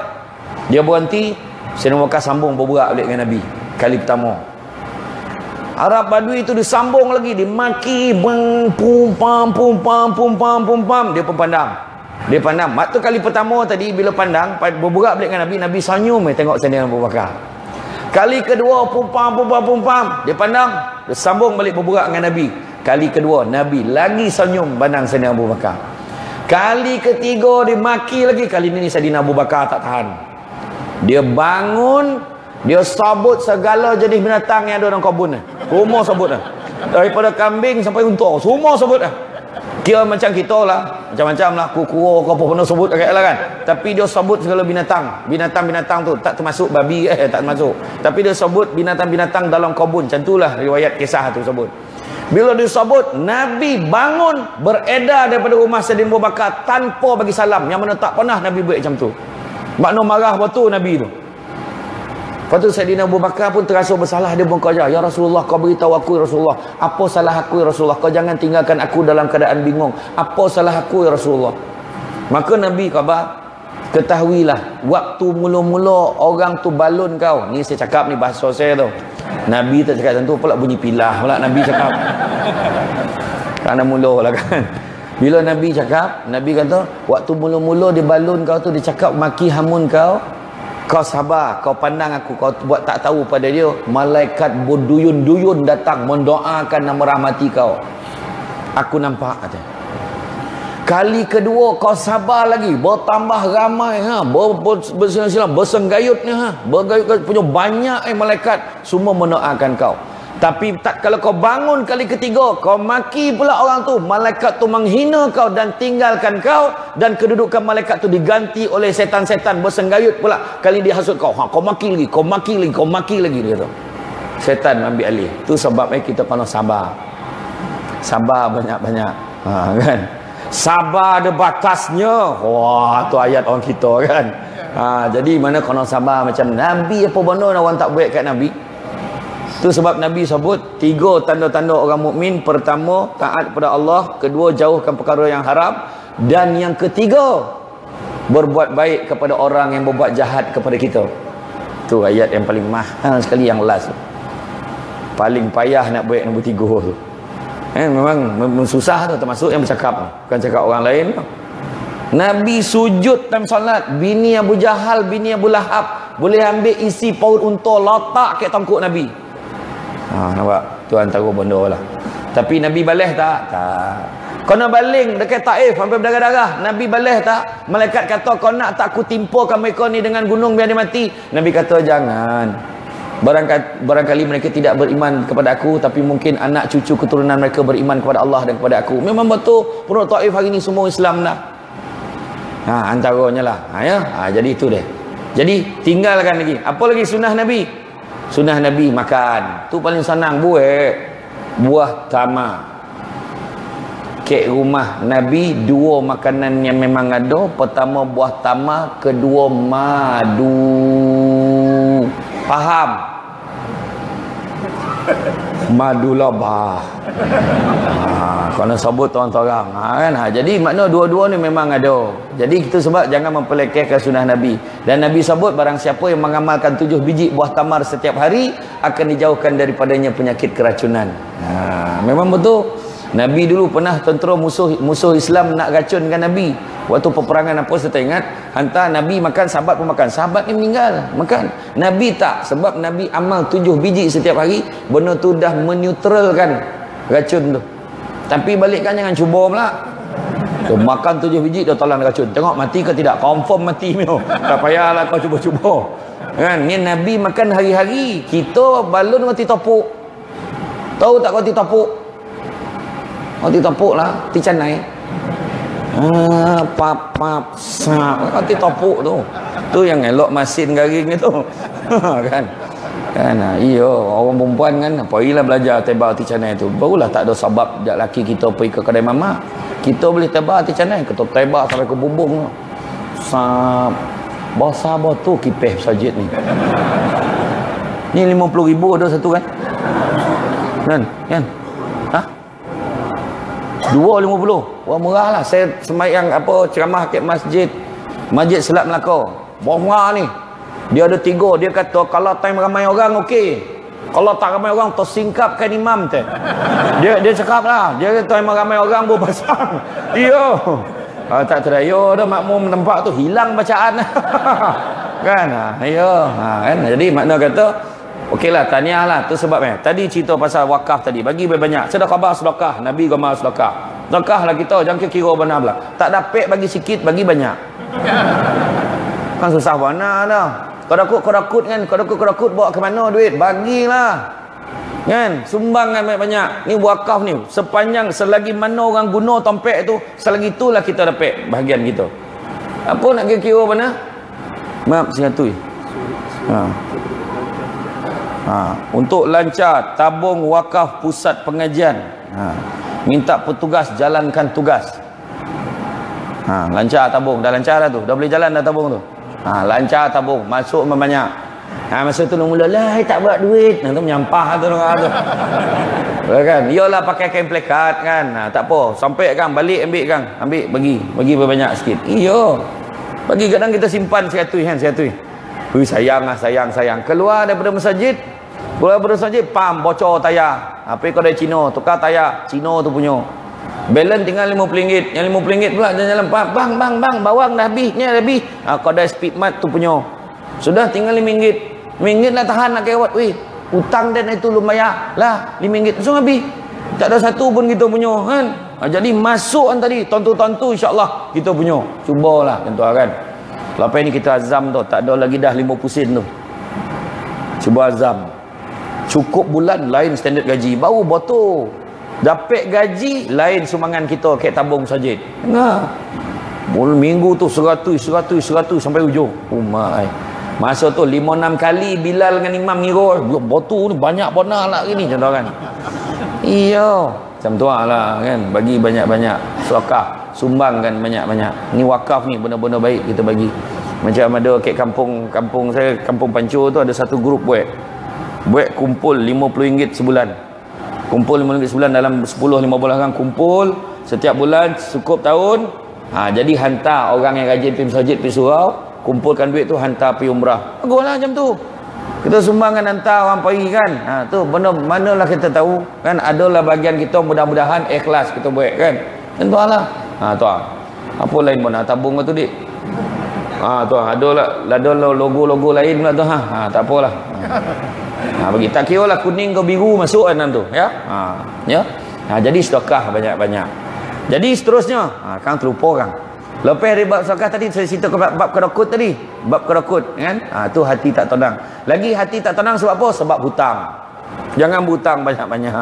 berhenti. Sayyidina Abu Bakar sambung berburak balik dengan Nabi kali pertama. Arab Badui itu disambung lagi, dimaki pum pam dia pun pandang. Dia pandang. Waktu kali pertama tadi bila pandang berburak balik dengan Nabi, Nabi senyum tengok Sayyidina Abu Bakar. Kali kedua pum pam dia pandang, dia sambung balik berburak dengan Nabi. Kali kedua Nabi lagi senyum pandang Sayyidina Abu Bakar. Kali ketiga dimaki lagi. Kali ini Sayyidina Abu Bakar tak tahan. Dia bangun, dia sabut segala jenis binatang yang ada dalam kebun. Semua sabut dah. Daripada kambing sampai unta, semua sabut dah. Kira macam kita lah, macam-macam lah, kuku apa pun sebut lah kan. Tapi dia sebut segala binatang. Binatang-binatang tu tak termasuk babi tak termasuk. Tapi dia sebut binatang-binatang dalam kebun. Macam itulah riwayat kisah tu sebut. Bila disebut Nabi bangun beredar daripada rumah Sayyidina Abu Bakar tanpa bagi salam, yang mana tak pernah Nabi buat macam tu. Makna marah betul Nabi tu. Lepas tu Sayyidina Abu Bakar pun terasa bersalah. Dia pun kata, ya Rasulullah, kau beritahu aku ya Rasulullah, apa salah aku ya Rasulullah, kau jangan tinggalkan aku dalam keadaan bingung. Apa salah aku ya Rasulullah? Maka Nabi khabar, ketahuilah waktu mula-mula orang tu balun kau. Ni saya cakap ni bahasa saya tu. Nabi tak cakap macam tu pula, bunyi pilah pula Nabi cakap. Kerana mula lah kan. Bila Nabi cakap, Nabi kata waktu mula-mula dia balun kau tu, dia cakap maki hamun kau, kau sabar, kau pandang aku, kau buat tak tahu pada dia, malaikat berduyun-duyun datang mendoakan nama rahmati kau. Aku nampak kata. Kali kedua kau sabar lagi, bertambah ramai bersenggayutnya bergayut punya banyak malaikat semua mendoakan kau. Tapi tak kalau kau bangun kali ketiga, kau maki pula orang tu, malaikat tu menghina kau dan tinggalkan kau, dan kedudukan malaikat tu diganti oleh setan-setan bersenggayut pula. Kali dia hasut kau, kau maki lagi, kau maki lagi dia tu. Setan ambil alih. Tu sebabnya kita kena sabar. Sabar banyak-banyak. Kan? Sabar ada batasnya. Wah, tu ayat orang kita kan. Jadi mana kena sabar macam Nabi apa benda orang tak buat kat Nabi. Tu sebab Nabi sebut 3 tanda-tanda orang mukmin. Pertama, taat kepada Allah. Kedua, jauhkan perkara yang haram. Dan yang ketiga, berbuat baik kepada orang yang berbuat jahat kepada kita. Tu ayat yang paling mahal sekali, yang last. Paling payah nak buat nombor 3 tu. Memang susah tu, termasuk yang bercakap, bukan cakap orang lain. Nabi sujud dalam solat, bini Abu Jahal, bini Abu Lahab boleh ambil isi paut unta letak kat tangkuk Nabi. Nampak? Tu antara benda lah. Tapi Nabi balas tak? Tak. Kau nak baling dekat Taif sampai berdarah-darah, Nabi balas tak? Malaikat kata, kau nak tak aku timpakan mereka ni dengan gunung biar dia mati? Nabi kata, jangan. Barangkali mereka tidak beriman kepada aku, tapi mungkin anak cucu keturunan mereka beriman kepada Allah dan kepada aku. Memang betul penduduk Taif hari ni semua Islam dah. Antaranya lah. Jadi itu dia. Jadi tinggalkan lagi. Apa lagi sunnah Nabi? Sunnah Nabi makan. Tu paling senang. Buah tamar. Kek rumah Nabi, dua makanan yang memang ada. Pertama buah tamar, kedua madu. Faham? Madu labah. Kena sebut tuan-tuan kan. Jadi makna dua-dua ni memang ada. Jadi kita sebab jangan memperlekehkan sunnah Nabi. Dan Nabi sebut barang siapa yang mengamalkan 7 biji buah tamar setiap hari akan dijauhkan daripadanya penyakit keracunan. Memang betul. Nabi dulu pernah tentera musuh Islam nak racunkan Nabi. Waktu peperangan apa saya tak ingat, hantar Nabi makan, sahabat pun makan. Sahabat ni meninggal makan. Nabi tak, sebab Nabi amal 7 biji setiap hari. Benda tu dah menetralkan racun tu. Tapi balikkan jangan cuba pula. Makan 7 biji dah talan racun. Tengok mati ke tidak? Confirm mati ni. Tak payahlah kau cuba-cuba. Kan? Ni Nabi makan hari-hari. Kita balon roti topuk. Tahu tak roti topuk? Roti topuk lah, roti canai. Roti topuk tu. Tu yang elok masin garing tu. Kan? Iya, orang perempuan kan, pergilah belajar tebak roti canai tu. Barulah tak ada sebab jak laki kita pergi ke kedai mama. Kita boleh tebak roti canai, kita tebak sampai ke bumbung tu. Sabar tu kipeh sajid ni. Ni 50,000 ada satu kan? Kan? 2.50. Wah murah lah. Saya semayang ceramah kat masjid Selat Melaka. Murah ni. Dia ada 3. Dia kata kalau time ramai orang okey. Kalau tak ramai orang tersingkapkan imam tu. Dia cakap lah. Dia kata time ramai orang berpasang. Dia. Tak teraya dah makmum tempat tu hilang bacaan. Kan? Kan? Jadi makna kata okeylah, tahniah lah. Tu sebabnya tadi cerita pasal wakaf tadi, bagi banyak. Saya dah khabar sedekah, Nabi gamal sedekah. Sedekah lah kita, jangan kira benar pula. Tak dapat bagi sikit, bagi banyak. Kan susah mana dah. Kodakut kan, kodakut bawa ke mana duit? Bagilah. Kan? Sumbang kan banyak. Ni wakaf ni, sepanjang selagi mana orang guna tompek tu, selagi itulah kita dapat bahagian kita. Apa nak kira mana? Maaf, singatu. Untuk lancar tabung wakaf pusat pengajian, minta petugas jalankan tugas. Lancar tabung, dah lancar dah tu, dah boleh jalan dah tabung tu. Lancar tabung, masuk banyak. Masa tu mula lah tak buat duit, tu menyampah tu orang tu. Kan? Iyalah pakai kain plekat kan. Tak apa, sampai kan balik ambil kan, bagi banyak sikit. Iya. Bagi kadang kita simpan 100 sayang. Keluar daripada masjid, pam bocor tayar. Apa kau dari Cina, tukar tayar Cina tu punya. Balance tinggal RM50. Yang RM50 pula jalan bang, bawang dah habis, ni dah habis. Kau dari Speedmart tu punya. Sudah tinggal RM5. RM5 lah tahan nak kewat. Hutang dan itu lumayan lah RM5. Langsung habis. Tak ada satu pun kita punya kan. Jadi masuk kan tadi, tontu insya-Allah kita punya. Cubalah tuan kan. Lepas ni kita azam tu, tak ada lagi dah 50 sen tu. Cuba azam. Cukup bulan lain standard gaji, baru botol. Dapat gaji lain sumbangan kita kat tabung sajid. Minggu tu 100 sampai hujung. Masa tu 5-6 kali Bilal dengan Imam ngira botol ni banyak benar lah ni contoh kan. Iya, macam tu lah kan, bagi banyak-banyak sedekah. Sumbangkan banyak-banyak. Ni wakaf ni benar-benar baik kita bagi. Macam ada kat kampung saya, Kampung Pancur tu ada satu grup buat kumpul RM50 sebulan. Kumpul RM50 sebulan, dalam 10-15 orang kumpul setiap bulan cukup tahun. Jadi hantar orang yang rajin pergi masjid, pergi surau, kumpulkan duit tu hantar pergi umrah. Baguslah macam tu. Kita sumbangkan hantar orang pergi kan. Tu benda manalah kita tahu kan, adalah bagian kita, mudah-mudahan ikhlas kita buat kan. Tentulah. Tuan. Apa lain pun nak tabung tu dik? Tu ada logo-logo lain pula tu tak apalah. Bagi tak kira lah kuning ke biru masuk dalam tu ya. Jadi sedekah banyak-banyak. Jadi seterusnya kang terlupa kang. Lepas dari bab sedekah tadi saya cerita ke bab kedokut tadi. Bab kedokut kan? Tu hati tak tenang. Lagi hati tak tenang sebab apa? Sebab hutang. Jangan berhutang banyak-banyak.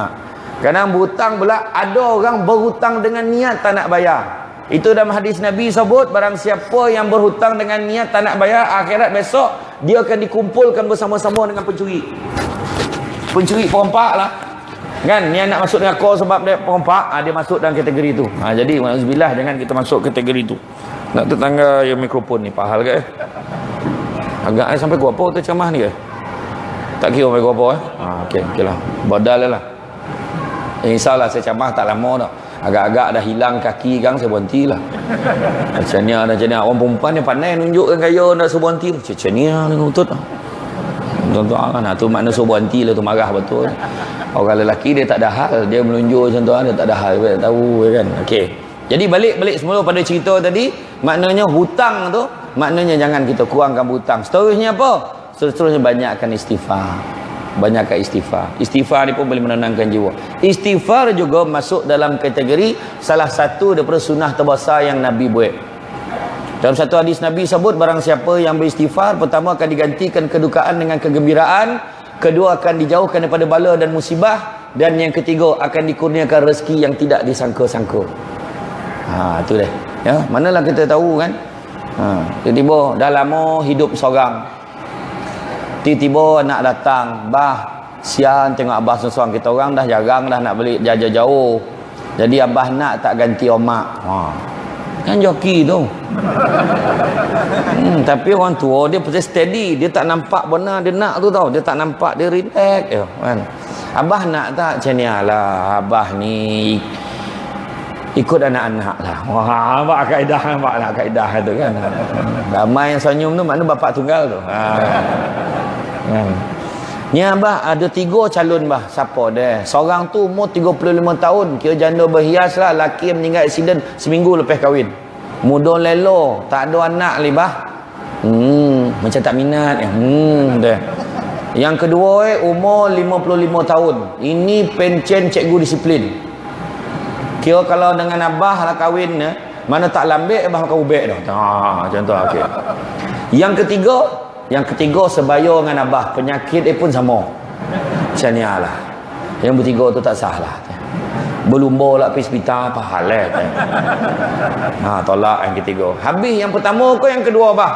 Kadang berhutang pula ada orang berhutang dengan niat tak nak bayar. Itu dalam hadis Nabi sebut, barang siapa yang berhutang dengan niat tak nak bayar, akhirat besok dia akan dikumpulkan bersama-sama dengan pencuri. Pencuri perompak lah. Kan? Yang nak masuk dengan kau sebab dia perompak, dia masuk dalam kategori tu. Jadi Alhamdulillah jangan kita masuk kategori tu. Nak tetangga yang mikrofon ni pahal ke? Agak sampai gua apa tu ceramah ni ke? Tak kira sampai gua apa okey lah. Badal lah. InsyaAllah saya ceramah tak lama dah. Agak-agak dah hilang kaki kang, saya berhenti lah. Macam ni orang perempuan ni pandai nunjukkan gaya nak suruh berhenti. Macam ni lah ngutut. Tuan-tuan kan tu makna suruh berhenti lah tu, marah betul. Orang lelaki dia tak ada hal, dia menunjuk macam tu, dia tak ada hal, dia tak tahu kan. Okey. Jadi balik semula pada cerita tadi, maknanya hutang tu, maknanya jangan kita kurangkan hutang. Seterusnya apa? Seterusnya banyakkan istighfar. Banyakkan istighfar. Istighfar ni pun boleh menenangkan jiwa. Istighfar juga masuk dalam kategori salah satu daripada sunnah terbesar yang Nabi buat. Dalam satu hadis Nabi sebut, barang siapa yang beristighfar, pertama akan digantikan kedukaan dengan kegembiraan, kedua akan dijauhkan daripada bala dan musibah, dan yang ketiga akan dikurniakan rezeki yang tidak disangka-sangka. Tu deh. Ya, manalah kita tahu kan. Tiba-tiba dah lama hidup seorang. Tiba-tiba nak datang, sian tengok abah seorang, kita orang dah jarang dah nak beli jaja jauh. Jadi abah nak tak ganti omak. Kan joki tu. Tapi orang tua dia pasti steady, dia tak nampak benar dia nak tu tau, dia tak nampak, dia relax kan. Abah nak tak macam ni lah, abah ni ikut anak-anak lah. Nampak kaedah tu kan. Ramai yang senyum tu makna bapak tunggal tu. Ni abah ada 3 calon bah. Siapa dia? Seorang tu umur 35 tahun, kira janda berhias lah, laki meninggal aksiden seminggu lepas kahwin. Muda lelo, tak ada anak lagi bah. Macam tak minat dia. Yang kedua umur 55 tahun. Ini pencen cikgu disiplin. Kira kalau dengan abah lah kahwin mana tak lambik abah makan ubek dah. Macam tu okey. Yang ketiga sebaya dengan abah, penyakit dia pun sama. Macam ni lah. Yang bertiga tu tak sah lah. Berlumba lah pergi hospital apa hal tolak yang ketiga. Habis yang pertama ke yang kedua abah?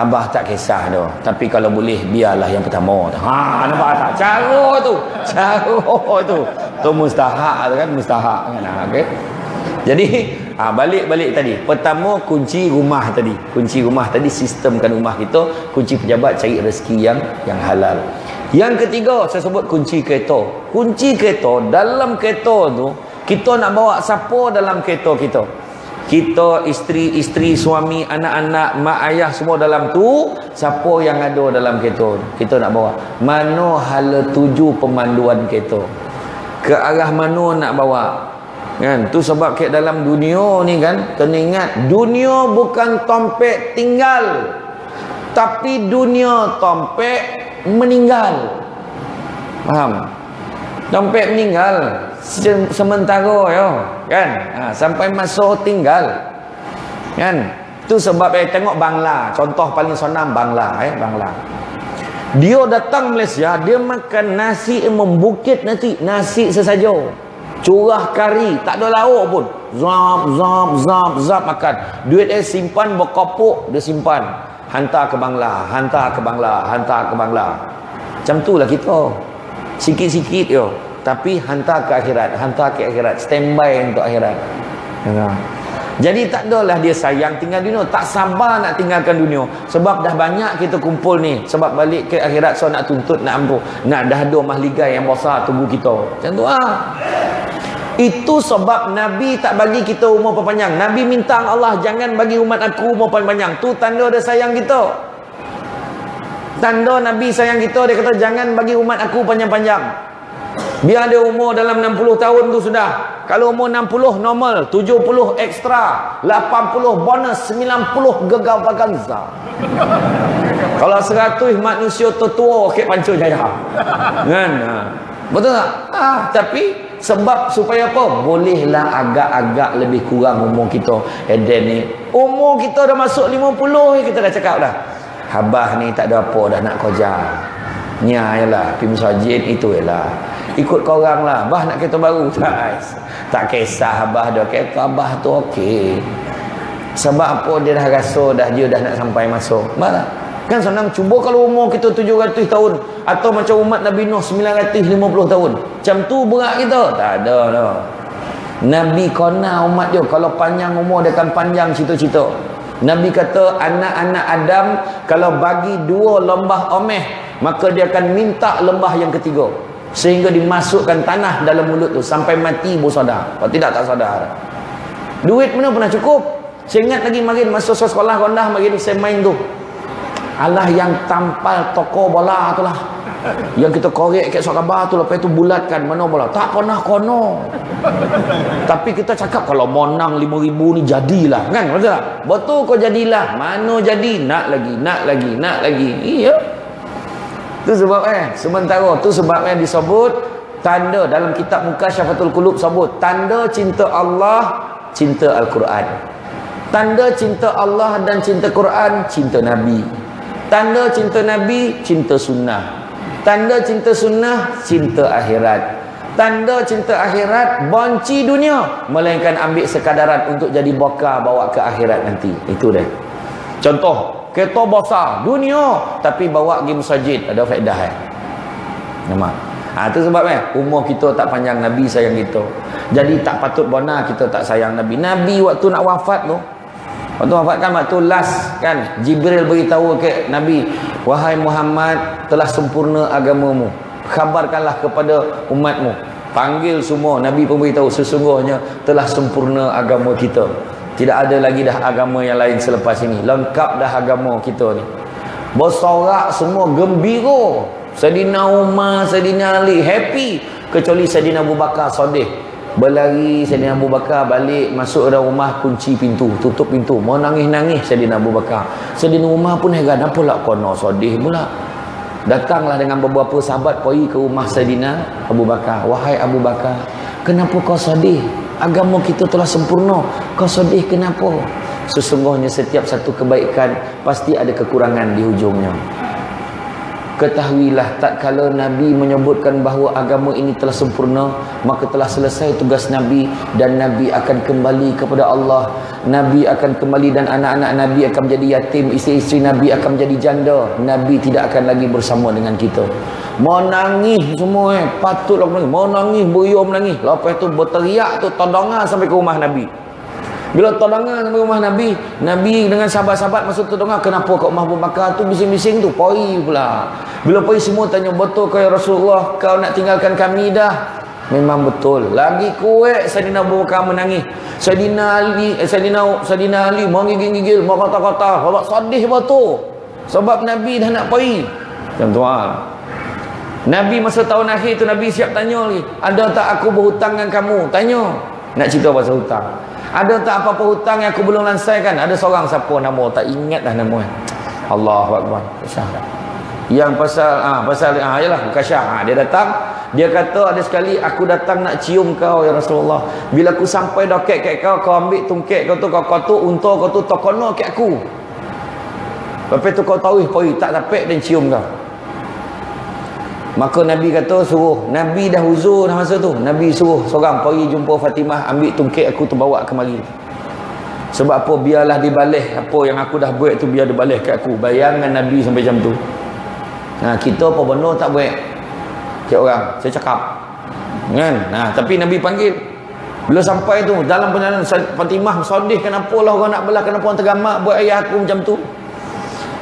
Abah tak kisah dah. Tapi kalau boleh biarlah yang pertama. Nampak tak? Cara tu. Tu mustahak tu kan, mustahak kan. Okey. Jadi balik tadi. Pertama kunci rumah tadi. Kunci rumah tadi sistemkan rumah kita, kunci pejabat cari rezeki yang halal. Yang ketiga saya sebut kunci kereta. Kunci kereta, dalam kereta tu kita nak bawa siapa dalam kereta kita? Kita, isteri, suami, anak-anak, mak ayah semua dalam tu, siapa yang ada dalam kereta? Kita nak bawa. Mana hala tuju pemanduan kereta? Ke arah mana nak bawa? Kan? Tu sebab kat dalam dunia ni kan, kena ingat, dunia bukan tompek tinggal, tapi dunia tompek meninggal. Faham? Dompet meninggal sementara kan, sampai masa tinggal kan. Tu sebab tengok Bangla, contoh paling sonam Bangla. Dia datang Malaysia, dia makan nasi membukit, nasi sesaja, curah kari, tak ada lauk pun, zap makan. Duit simpan berkopuk, dia simpan, hantar ke Bangla. Macam tu lah kita, sikit-sikit tapi hantar ke akhirat, standby untuk akhirat. Jadi tak adalah dia sayang tinggal dunia, tak sabar nak tinggalkan dunia. Sebab dah banyak kita kumpul ni, sebab balik ke akhirat so nak tuntut, nak ampuh, nak dah ada mahligai yang besar tunggu kita. Macam tu Itu sebab Nabi tak bagi kita umur panjang. Nabi minta Allah, jangan bagi umat aku umur panjang. Tu tanda dia sayang kita. Tanda Nabi sayang kita, dia kata jangan bagi umat aku panjang-panjang. Biar dia umur dalam 60 tahun tu sudah. Kalau umur 60 normal, 70 ekstra, 80 bonus, 90 gegar vaganza. Kalau 100 manusia tertua ke Panca Jaya. Kan? Betul tak? Tapi sebab supaya apa? Bolehlah agak-agak lebih kurang umur kita. Ni umur kita dah masuk 50, kita dah cakap dah. Habah ni tak ada apa dah nak kerja. Nya ialah pergi masjid itu ialah. Ikut korang lah. Bah nak kereta baru tak kisah abah dah. Kereta abah tu okey. Sebab apa dia dah rasa dia dah nak sampai masuk. Malah kan senang. Cuba kalau umur kita 700 tahun atau macam umat Nabi Nuh 950 tahun. Macam tu berat kita. Tak ada dah. Nabi kona umat dia kalau panjang umur dia akan panjang cita-cita. Nabi kata anak-anak Adam kalau bagi 2 lembah omeh maka dia akan minta lembah yang ketiga sehingga dimasukkan tanah dalam mulut tu sampai mati bersadar. Kalau tidak tak sadar. Duit mana pernah cukup. Saya ingat lagi makin masa sekolah rendah makin saya main tu. Allah yang tampal toko bola tu lah. Yang kita korek kat surat khabar tu, lepas tu bulatkan mana bola. Tak pernah kono. Tapi kita cakap kalau monang 5,000 ni jadilah. Kan? Betul tak? Betul kau jadilah. Mana jadi? Nak lagi. Iya. Tu sebab sementara tu sebabnya disebut tanda dalam kitab Mukasyafatul Qulub sebut tanda cinta Allah, cinta Al-Quran. Tanda cinta Allah dan cinta Quran, cinta Nabi. Tanda cinta Nabi, cinta sunnah. Tanda cinta sunnah, cinta akhirat. Tanda cinta akhirat, benci dunia, melainkan ambil sekadaran untuk jadi bekal bawa ke akhirat nanti. Itu dia. Contoh, kereta besar dunia tapi bawa pergi masjid, ada faedah nampak? Itu sebabnya umur kita tak panjang, Nabi sayang kita. Jadi tak patut benar kita tak sayang Nabi. Nabi waktu nak wafat tu, waktu wafat kan waktu last kan, Jibril beritahu ke Nabi, wahai Muhammad, telah sempurna agamamu, khabarkanlah kepada umatmu. Panggil semua, Nabi pun beritahu sesungguhnya telah sempurna agama kita. Tidak ada lagi dah agama yang lain selepas ini. Lengkap dah agama kita ni. Bersorak semua, gembira. Sayyidina Umar, Sayyidina Ali happy, kecuali Sayyidina Abu Bakar sedih. Berlari Sayyidina Abu Bakar balik, masuk dalam rumah, kunci pintu, tutup pintu, mau nangis-nangis Sayyidina Abu Bakar. Sayyidina Umar pun heran, apa lah kono sedih pula. Datanglah dengan beberapa sahabat pergi ke rumah Sayyidina Abu Bakar. Wahai Abu Bakar, kenapa kau sedih? Agama kita telah sempurna, kau sedih kenapa? Sesungguhnya setiap satu kebaikan pasti ada kekurangan di hujungnya. Ketahuilah tak kala Nabi menyebutkan bahawa agama ini telah sempurna, maka telah selesai tugas Nabi dan Nabi akan kembali kepada Allah. Nabi akan kembali dan anak-anak Nabi akan menjadi yatim, isteri-isteri Nabi akan menjadi janda. Nabi tidak akan lagi bersama dengan kita. Mau nangis semua patutlah menangis. Mau nangis, berium menangis. Lepas tu berteriak tu todongan sampai ke rumah Nabi. Bila todongan sampai rumah Nabi, Nabi dengan sahabat-sahabat masuk todongan, kenapa kat rumah Abu Bakar tu bising-bising tu? Pergi pula. Bila pergi semua tanya, betul ke ya Rasulullah kau nak tinggalkan kami dah? Memang betul. Lagi kuat Sayyidina Abu Bakar menangis. Sayyidina Ali menggigil-gigil, berkata-kata, sebab sedih betul. Sebab Nabi dah nak pergi. Tuan-tuan, Nabi masa tahun akhir tu Nabi siap tanya lagi, ada tak aku berhutang dengan kamu? Tanya. Nak cerita pasal hutang. Ada tak apa-apa hutang yang aku belum lansaikan? Ada seorang, siapa nama? Tak ingat dah nama. Allahu Akbar. Yang pasal yalah Mukasyah. Dia datang, dia kata ada sekali aku datang nak cium kau ya Rasulullah. Bila aku sampai dekat kat kau, kau ambil tungkek kau tu, unta kau tu tokono kat aku. Lepas tu kau tahu pergi tak dapat dan cium kau. Maka Nabi kata suruh, Nabi dah huzur dah masa tu, Nabi suruh seorang pergi jumpa Fatimah, ambil tungkek aku tu bawa kemari. Sebab apa? Biarlah dibalas apa yang aku dah buat tu, biar dibalas kat aku. Bayangkan Nabi sampai macam tu. Nah, kita apa benda tak buat cik orang, saya cakap kan. Nah, tapi Nabi panggil. Bila sampai tu dalam perjalanan, Fatimah sedih, kenapa lah orang nak belah, kenapa orang tergamak buat ayah aku macam tu.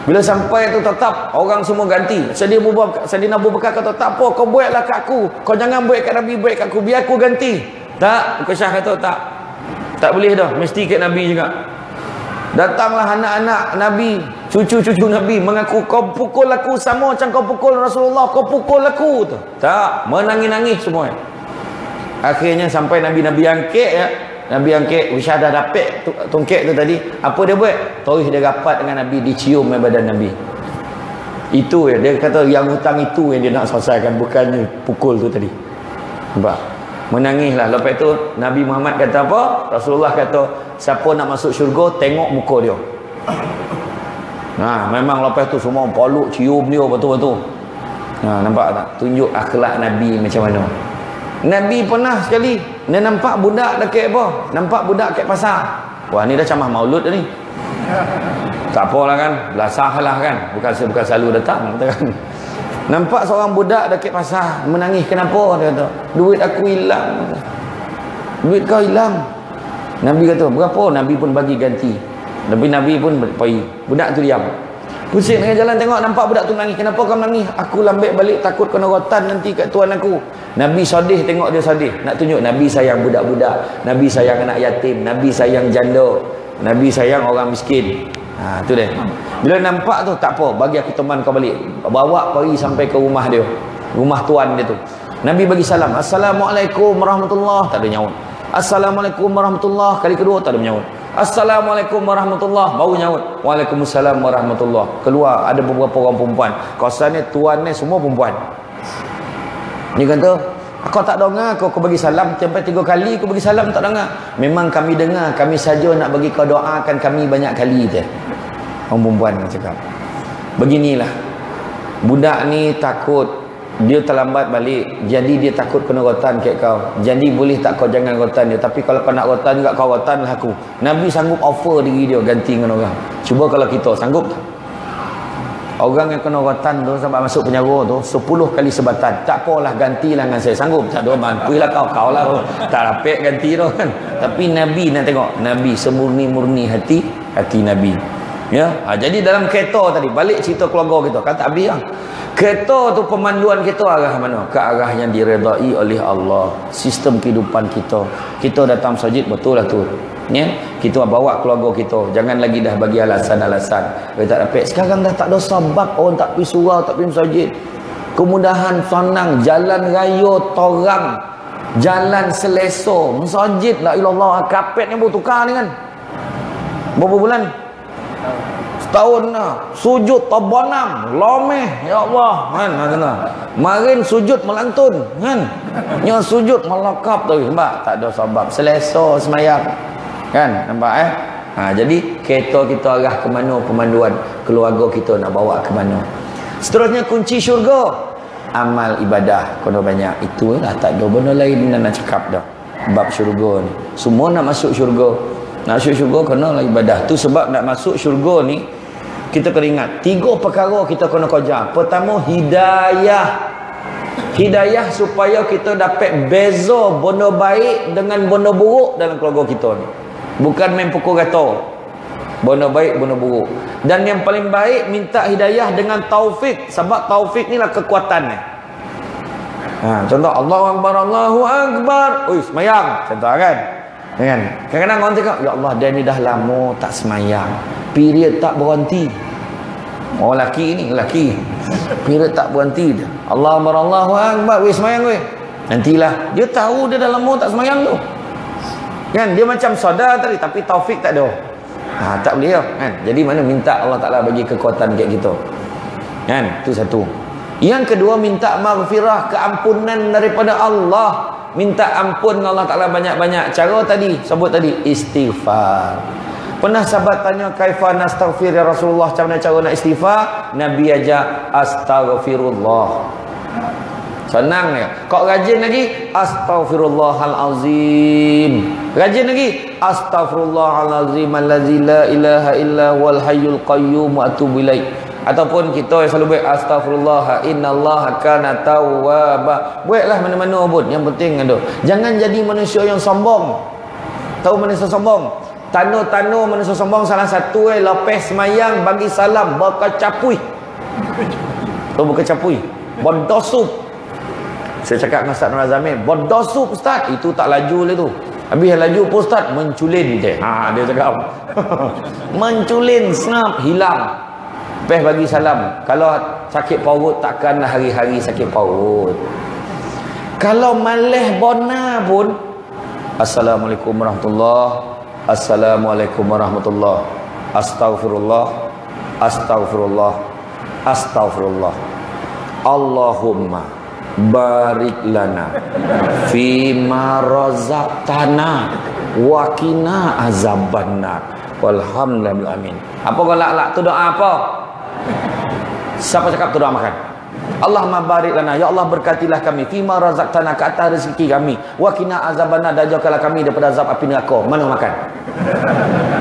Bila sampai tu tetap orang semua ganti. Sayyidina Abu Bakar kata, tak apa, kau buatlah kat aku, kau jangan buat kat Nabi, buat kat aku, biar aku ganti. Tak, Mukasyah kata tak boleh dah, mesti kat Nabi juga. Datanglah anak-anak Nabi, cucu-cucu Nabi mengaku, kau pukul aku sama macam kau pukul Rasulullah, kau pukul aku tu. Tak, menangis-nangis semua. Akhirnya sampai Nabi angkit ya. Nabi angkit, Wisyadah dapat tungkek tu tadi. Apa dia buat? Terus dia rapat dengan Nabi, dicium badan Nabi. Itu ya, dia kata yang hutang itu yang dia nak selesaikan, bukannya pukul tu tadi. Nampak? Menangislah. Lepas tu Nabi Muhammad kata apa? Rasulullah kata, siapa nak masuk syurga, tengok muka dia. Nah, memang lepas tu semua peluk, cium dia betul-betul. Nah, nampak tak? Tunjuk akhlak Nabi macam mana. Nabi pernah sekali dia nampak budak dekat apa? Nampak budak dekat pasar. Wah, ni dah camah maulud dah ni. Tak apalah kan, belasah lah kan. Bukan selalu datang kata kan. Nampak seorang budak dekat pasar menangis, kenapa? Dia kata, duit aku hilang. Duit kau hilang. Nabi kata, berapa? Nabi pun bagi ganti. Tapi Nabi pun pergi. Budak tu diam. Pusing dengan jalan tengok, nampak budak tu nangis. Kenapa kau menangis? Aku lambat balik, takut kena rotan nanti kat tuan aku. Nabi sedih, tengok dia sedih. Nak tunjuk Nabi sayang budak-budak, Nabi sayang anak yatim, Nabi sayang janda, Nabi sayang orang miskin. Ha, tu dia. Bila nampak tu, tak apa, bagi aku teman kau balik. Bawa pergi sampai ke rumah dia. Rumah tuan dia tu. Nabi bagi salam. Assalamualaikum warahmatullahi. Tak ada nyaut. Assalamualaikum warahmatullahi. Kali kedua tak ada nyaut. Assalamualaikum warahmatullahi. Baru nyaut. Waalaikumsalam warahmatullahi. Keluar ada beberapa orang perempuan. Kawasan ni tuan ni semua perempuan. Dia kata, kau tak dengar kau bagi salam sampai 3 kali kau bagi salam tak dengar. Memang kami dengar, kami saja nak bagi kau doakan kami banyak kali je. Orang perempuan cakap. Beginilah. Budak ni takut dia terlambat balik, jadi dia takut kena rotan kat kau. Jadi boleh tak kau jangan rotan dia, tapi kalau kau nak rotan juga kau rotanlah aku. Nabi sanggup offer diri dia ganti dengan orang. Cuba kalau kita sanggup tak? Orang yang kena rotan tu sampai masuk penjara tu 10 kali sebatan, tak apalah gantilah dengan saya, sanggup tak? Doa mampulah kau lah, tak dapat ganti tu kan. Tapi Nabi nak tengok, Nabi semurni-murni hati Nabi ya. Jadi dalam kereta tadi, balik cerita keluarga kita, kata habis lah. Kereta tu pemanduan kita arah mana? Ke arah yang diredai oleh Allah. Sistem kehidupan kita, kita datang masjid betul lah tu ya. Kita bawa keluarga kita, jangan lagi dah bagi alasan-alasan kita tak dapat. Sekarang dah tak ada sebab orang tak pergi surau, tak pergi masjid. Kemudahan senang, jalan raya torang, jalan selesa, masjid la ilallah. Kapet ni baru tukar ni kan, berapa bulan? Setahun lah. Sujud tabanam lomeh ya Allah kan. Marin sujud melantun kan, nya sujud melakap tu, nampak tak ada sebab, selesa semayang kan, nampak jadi kereta kita arah ke mana, pemanduan keluarga kita nak bawa ke mana. Seterusnya kunci syurga amal ibadah kena banyak. Itulah, tak ada benda lain nak cakap dah. Bab syurga ni semua nak masuk syurga. Nak masuk syurga kena lah ibadah. Tu sebab nak masuk syurga ni kita kena ingat 3 perkara kita kena kejar. Pertama, hidayah. Hidayah supaya kita dapat beza benda baik dengan benda buruk dalam keluarga kita ni. Bukan main pukul rata benda baik benda buruk. Dan yang paling baik minta hidayah dengan taufik, sebab taufik ni lah kekuatan ni. Contoh Allahu Akbar, Allahu Akbar, semayang contoh kan. Kadang-kadang orang cakap, ya Allah dia ni dah lama tak semayang, period tak berhenti. Orang lelaki ni, lelaki period tak berhenti dia. Allah Akbar, Allahu Akbar, semayang weh. Nantilah dia tahu dia dah lama tak semayang tu kan. Dia macam sadar tadi tapi taufik tak ada. Tak boleh kan. Jadi mana minta Allah Ta'ala bagi kekuatan kat kita kan. Itu satu. Yang kedua, minta maghfirah, keampunan daripada Allah. Minta ampun Allah Ta'ala banyak-banyak. Cara tadi, sebut tadi, istighfar. Pernah sahabat tanya, kaifa nastaghfir ya Rasulullah, macam mana cara nak istighfar? Nabi ajar, astaghfirullah. Senang ya. Kau rajin lagi, astaghfirullahalazim. Rajin lagi, astaghfirullahalazim allazi la ilaha illa wal hayyul qayyum wa atubu ilaih. Ataupun kita yang selalu buat astaghfirullah innallaha kana tawwaba. Buatlah mana-mana pun, yang penting ada. Jangan jadi manusia yang sombong. Tahu manusia sombong? Tano-tano manusia sombong salah satu lepas semayang bagi salam berkecapui. Tahu berkecapui? Bodosup. Saya cakap dengan Ustaz Nur Azamil, bodosup Ustaz, itu tak laju lah tu. Habis laju pun Ustaz menculin je. Dia cakap. Menculin, snap, hilang. Lepas bagi salam. Kalau sakit perut, takkanlah hari-hari sakit perut. Kalau malih bona pun Assalamualaikum warahmatullahi, Assalamualaikum warahmatullahi, Astaghfirullah, Astaghfirullah, Astaghfirullah, Allahumma barik lana fima razaqtana wa qina azabannar walhamdulillah amin. Apa kau lak tu doa apa? Siapa cakap tu doa makan? Allahumma barik lana, ya Allah berkatilah kami fima razaqtana, ke atas rezeki kami, wa qina azabannar, dan jauhkanlah kami daripada azab api neraka. Mana makan?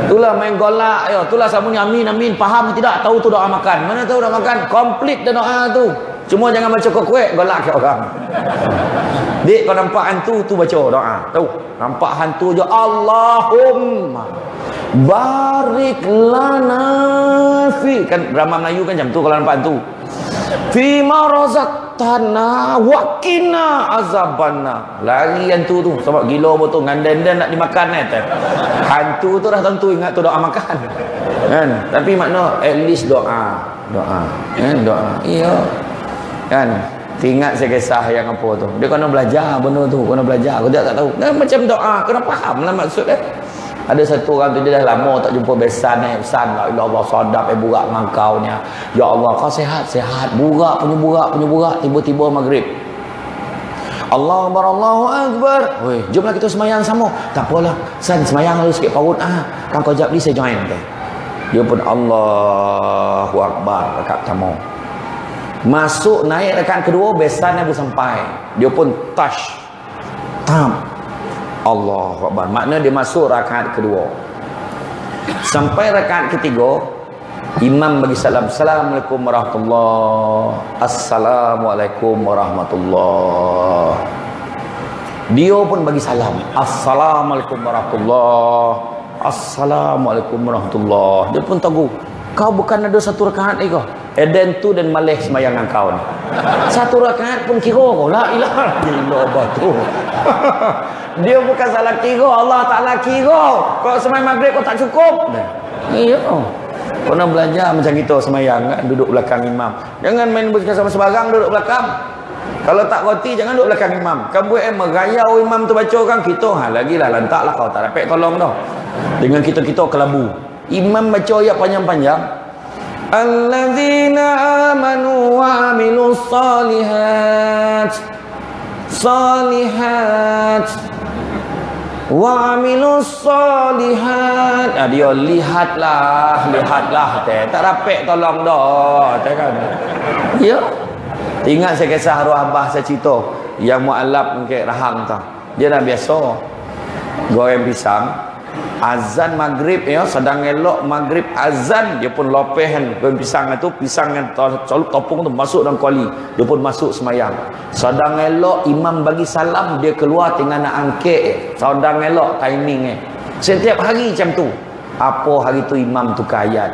Itulah main golak ya, itulah sambungnya amin amin, faham tidak? Tahu tu doa makan. Mana tahu doa makan? Komplit dah doa tu. Cuma jangan baca kuek golak ke orang. Dik, kau nampak hantu tu baca doa. Tahu? Nampak hantu je Allahumma barik lana fi, kan drama Melayu kan macam tu kalau nampak hantu. Fima razaqtana wa qina azabanna. Lari hantu tu sebab gila betul, nganden-den nak dimakan hantu tu dah tentu ingat tu doa makan. Kan? Tapi makna at least doa. Kan doa. Iya. Kan? Ingat saya kisah yang apa tu. Dia kena belajar benda tu, kena belajar. Aku tak tahu. Nah, macam doa, kena faham lah maksud dia. Ada satu orang tu dia dah lama tak jumpa besan besan la ilallah sadap burak mangkaunya. Ya Allah kau sihat burak punya burak tiba-tiba maghrib. Allahu akbar Allahu akbar. Weh, jomlah kita semayang sama. Tak apalah. San semayang lalu sikit parut kan kau jap ni saya join tu. Dia pun Allahu akbar rakaat pertama. Masuk naik rakaat kedua besannya belum sampai. Dia pun touch. Tam. Allahu Akbar. Makna dia masuk rakaat kedua. Sampai rakaat ketiga, imam bagi salam. Assalamualaikum warahmatullahi. Assalamualaikum warahmatullahi. Dia pun bagi salam. Assalamualaikum warahmatullahi. Assalamualaikum warahmatullahi. Dia pun tahu. Kau bukan ada satu rakaat ni kau. Eden tu dan malih semayang kau ni. Satu rakaat pun kira kau. La ilaha illallah batu. Dia bukan salah kira, Allah Ta'ala kira. Kau semayang maghrib kau tak cukup. Iya. Kau nak belajar macam kita semayang kan? Duduk belakang imam. Jangan main bersama sebarang duduk belakang. Kalau tak roti jangan duduk belakang imam. Kau buat merayau imam tu baca kan kita. Lagilah lantaklah kau tak dapat tolong dah. Dengan kita kelabu. Imam baca ayat panjang-panjang. Alladzina amanu wa amilus salihat. Salihat. Wa amilus salihat. Dia lihatlah tak dapat tolong dah kan. Ya. Ingat saya kisah arwah abah saya cerita yang mualaf mungkin rahang tu. Dia dah biasa goreng pisang. Azan maghrib ya, sedang elok maghrib azan, dia pun lopehan goreng pisang itu, pisang yang colok topung tu masuk dalam kuali, dia pun masuk semayang. Sedang elok imam bagi salam, dia keluar tinggal nak angkek. Sedang elok timing setiap hari macam tu. Apa hari tu imam tu ayat.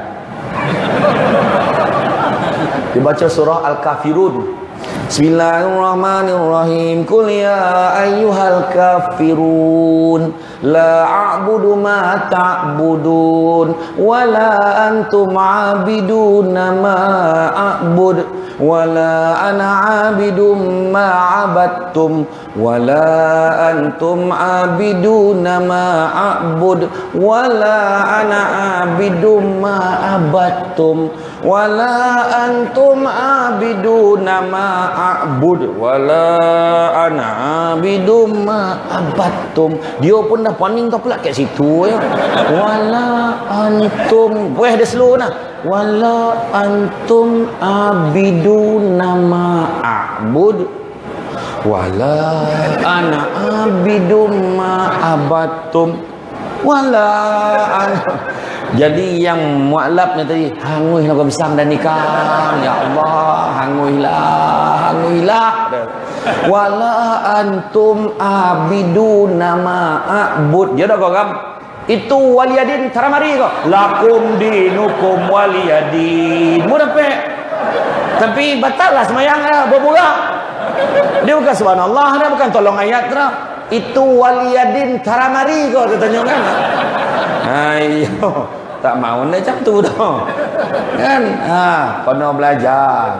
Dibaca surah Al-Kafirun. Bismillahirrahmanirrahim. Qul ya ayyuhal kafirun la a'budu ma ta'budun wa la antum 'abiduna ma a'bud wa la ana 'abidum ma 'abadtum wa la antum 'abiduna ma a'bud wa la ana 'abidum ma 'abadtum wa la antum 'abiduna ma a'bud wala ana abidum ma abattum. Dia pun dah poning tu pula kat situ ya. Wala antum, boleh dia slow nah. Wala antum abiduna ma a'bud wala ana abidum ma abattum wala ana. Jadi yang mualaf ni tadi, hanguilah kau pisang dan nikah. Ya Allah, hanguilah. Wala antum abiduna ma a'bud. Dia dah kau itu waliyadin taramari kau. Lakum dinukum waliyadin. Mu dapat. Tapi batal lah semayang dah, berburak. Dia bukan subhanallah, dia bukan tolong ayat dah. Itu waliyadin taramari kau, dia tanya kan. Ayo. tak mau dah macam tu dah. Kan? Kono belajar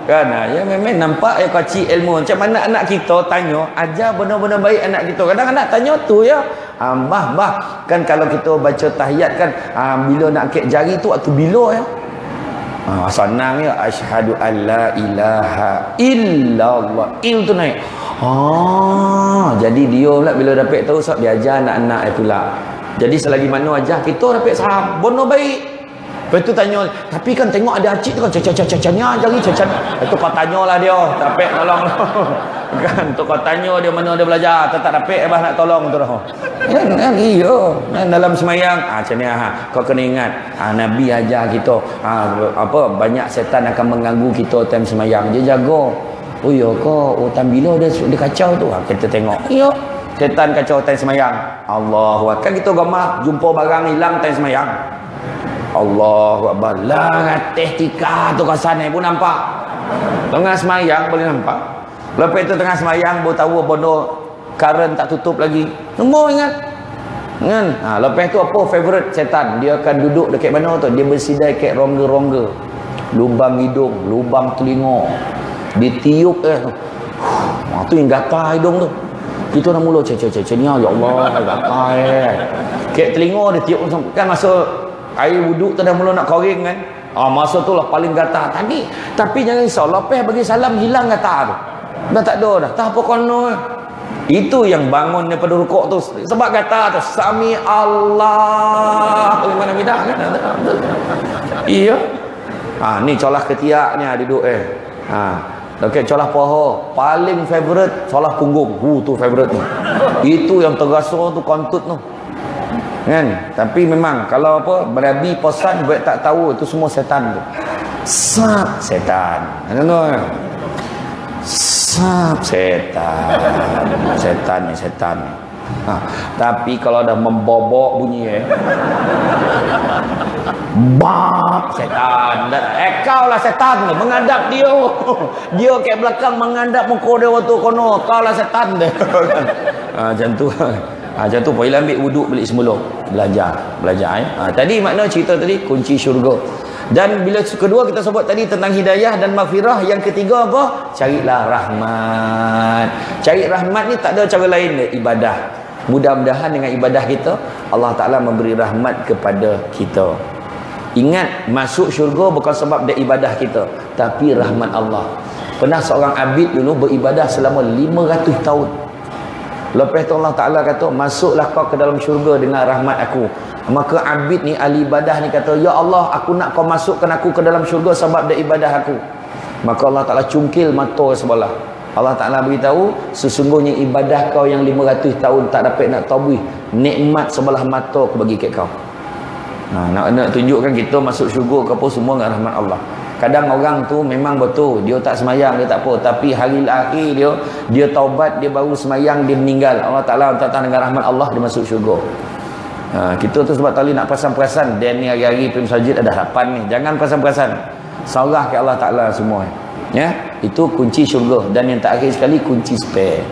kan. Ya memang nampak ya kecil ilmu. Macam mana anak kita tanya, ajar benda-benda baik anak kita. Kadang anak tanya tu ya. Bah kan kalau kita baca tahiyat kan, bila nak kek jari tu waktu bila ya. Senang ya, asyhadu alla ilaha illallah. Il tu naik. Jadi dia pula bila dapat tahu sebab dia ajar anak-anak pula. Jadi selagi mana ajar kita dapat saham bono baik. Lepas tu tanya, tapi kan tengok ada acik tu kan cacanya jari cacan. Itu kau tanyalah dia, dapat tolong. Kan tu kau tanya dia mana dia belajar, tak dapat abah nak tolong tu dah. Kan iya. Dalam semayang macam ni kau kena ingat, Nabi ajar kita banyak setan akan mengganggu kita time semayang. Dia jaga. Oh ya kau time bila dia kacau tu kita tengok. Iya. Setan kacau time semayang. Allahu Akbar. Kan kita gambar jumpa barang hilang time semayang. Allahu Akbar. Latih tika tu kasan pun nampak. Tengah semayang boleh nampak. Lepas tu tengah semayang baru tahu bodoh current tak tutup lagi. Semua ingat. Kan? Lepas tu apa favorite setan? Dia akan duduk dekat mana tu? Dia bersidai kat rongga-rongga. Lubang hidung, lubang telinga. Ditiup tu yang gatal hidung tu. Kita dah mula cecenya ya Allah gatal. Kat telinga dia tiup kan masuk air wuduk tu dah mula nak koring kan. Masa tu lah paling gatal. Tapi jangan risau, lepas bagi salam hilang gatal tu. Dah tak ada dah. Tak apa kono. Itu yang bangun daripada rukuk tu. Sebab gatal tu Sami Allah liman hamidah kan. Iya. Ni colah ketiaknya duduk Okey, colah paha paling favorite colah punggung. Tu favorite tu. Itu yang terasa tu kontut tu. Kan? Tapi memang kalau apa berabi posan buat tak tahu itu semua setan tu. Sap setan. Kan? Sap setan. Setan. Tapi kalau dah membobok bunyi bab setan. Kau lah setan menghadap dia. Dia kat belakang menghadap muka dia waktu kono. Kau lah setan dia. Macam tu. Macam tu boleh ambil wuduk balik semula. Belajar tadi makna cerita tadi kunci syurga. Dan bila kedua kita sebut tadi tentang hidayah dan maghfirah, yang ketiga apa? Carilah rahmat. Cari rahmat ni tak ada cara lain dia ibadah. Mudah-mudahan dengan ibadah kita Allah Ta'ala memberi rahmat kepada kita. Ingat, masuk syurga bukan sebab dia ibadah kita, tapi rahmat Allah. Pernah seorang abid dulu beribadah selama 500 tahun. Lepas tu Allah Ta'ala kata, masuklah kau ke dalam syurga dengan rahmat aku. Maka abid ni, ahli ibadah ni kata, ya Allah, aku nak kau masukkan aku ke dalam syurga sebab dia ibadah aku. Maka Allah Ta'ala cungkil mata sebelah. Allah Ta'ala beritahu, sesungguhnya ibadah kau yang 500 tahun tak dapat nak tabuh, nikmat sebelah mata aku bagi kat kau. Nak tunjukkan kita masuk syurga ke apa semua dengan rahmat Allah. Kadang orang tu memang betul dia tak semayang, dia tak apa, tapi hari akhir dia taubat, dia baru semayang, dia meninggal. Allah Ta'ala dengan rahmat Allah dia masuk syurga. Kita tu sebab tadi nak perasan-perasan dan ni hari-hari Prim Sajid ada harapan ni. Jangan perasan-perasan, sarah ke Allah Ta'ala semua ya. Itu kunci syurga. Dan yang terakhir sekali kunci spare.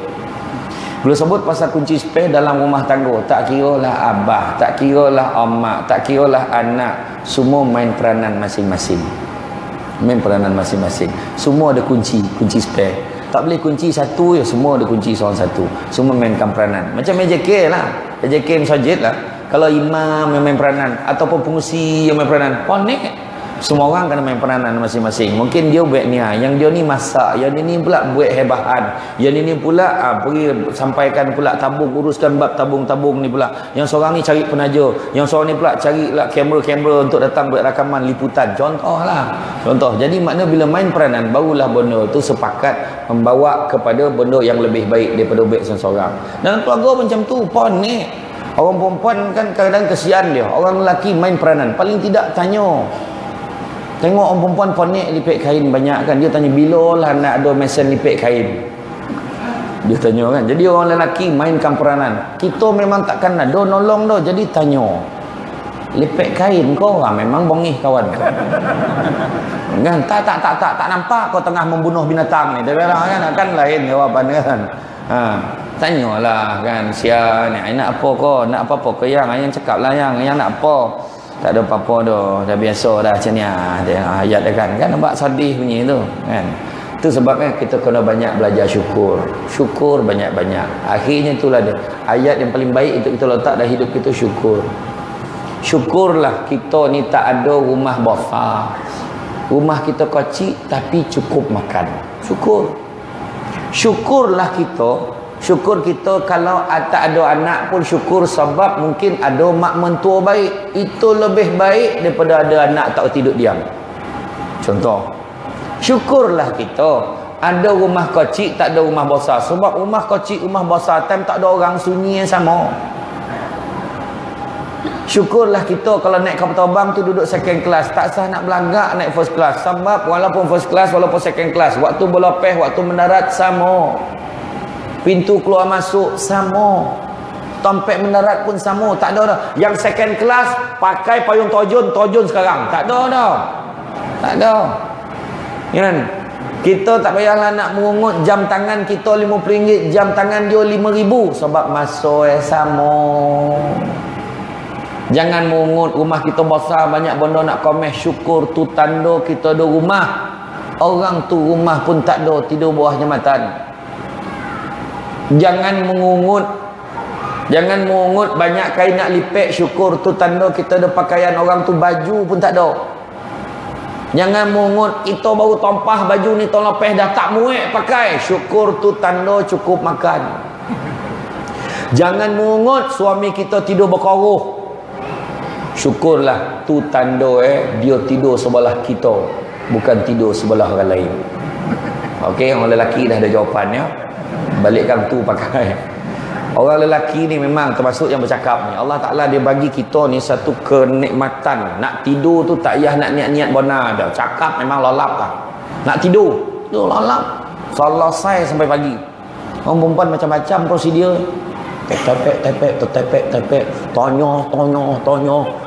Bila sebut pasal kunci spare dalam rumah tangga, tak kira lah abah, tak kira lah emak, tak kira lah anak, semua main peranan masing-masing. Semua ada kunci spare. Tak boleh kunci satu ya, semua ada kunci seorang satu. Semua mainkan peranan. Macam MJK lah, MJK Masjid lah. Kalau imam yang main peranan ataupun pengusi yang main peranan, connect. Semua orang kena main peranan masing-masing. Mungkin dia buat ni, yang dia ni masak, yang dia ni pula buat hebahan, yang ini pula pergi sampaikan pula tabung, uruskan bab tabung-tabung ni pula. Yang seorang ni cari penaja, yang seorang ni pula carilah kamera-kamera untuk datang buat rakaman liputan. Contoh. Jadi makna bila main peranan, barulah benda tu sepakat membawa kepada benda yang lebih baik daripada buat seorang. Dalam keluarga macam tu pun ni. Orang perempuan kan kadang-kadang kesian dia. Orang lelaki main peranan, paling tidak tanya. Tengok orang perempuan ponik lipik kain banyak kan, dia tanya bila lah nak ada mesin lipik kain, dia tanya kan. Jadi orang lelaki mainkan peranan. Kita memang takkan ada nolong dah, jadi tanya lipik kain kau memang bongih kawan kan. Tak nampak kau tengah membunuh binatang ni, dia kan lain jawapan kan. Tanyalah kan, sia ni nak apa kau? Nak apa-apa ke yang cakaplah yang nak apa? Tak ada apa-apa dah. Dah biasa dah macam ni ayat dah kan. Kan nampak sedih bunyi tu kan. Itu sebabnya kita kena banyak belajar syukur. Syukur banyak-banyak. Akhirnya itulah dia. Ayat yang paling baik itu kita letak dalam hidup kita, syukur. Syukurlah kita ni tak ada rumah besar. Rumah kita kecil tapi cukup makan. Syukur. Syukurlah kita. Syukur kita kalau tak ada anak pun syukur sebab mungkin ada mak mentua baik. Itu lebih baik daripada ada anak tak tidur diam. Contoh. Syukurlah kita ada rumah kecil tak ada rumah besar. Sebab rumah kecil, rumah besar time tak ada orang, sunyi yang sama. Syukurlah kita kalau naik kapal terbang tu duduk second class. Tak sah nak belagak naik first class. Sebab walaupun first class, walaupun second class, waktu berlepeh, waktu mendarat sama. Pintu keluar masuk sama. Tempat mendarat pun sama. Tak ada dah. Yang second class pakai payung tojun sekarang. Tak ada dah. Tak ada. Kan? Kita tak payahlah nak mengungut jam tangan kita RM50, jam tangan dia RM5,000 sebab masa sama. Jangan mengungut rumah kita besar, banyak benda nak komeh. Syukur tu tanda kita ada rumah. Orang tu rumah pun tak ada, tidur bawah jambatan. Jangan mengungut banyak kain nak lipek. Syukur tu tanda kita ada pakaian. Orang tu baju pun tak ada. Jangan mengungut kita baru tompah baju ni tahun lepas dah tak muat pakai. Syukur tu tanda cukup makan. Jangan mengungut suami kita tidur berkoruh. Syukurlah tu tanda dia tidur sebelah kita, bukan tidur sebelah orang lain. Okey, orang lelaki dah ada jawapannya. Balikkan tu pakai. Orang lelaki ni memang termasuk yang bercakap ni. Allah Ta'ala dia bagi kita ni satu kenikmatan. Nak tidur tu tak payah nak niat-niat benar dah. Cakap memang lolap lah. Nak tidur lolap. Selesai sampai pagi. Orang perempuan macam-macam prosedur. Tepek. Tanya.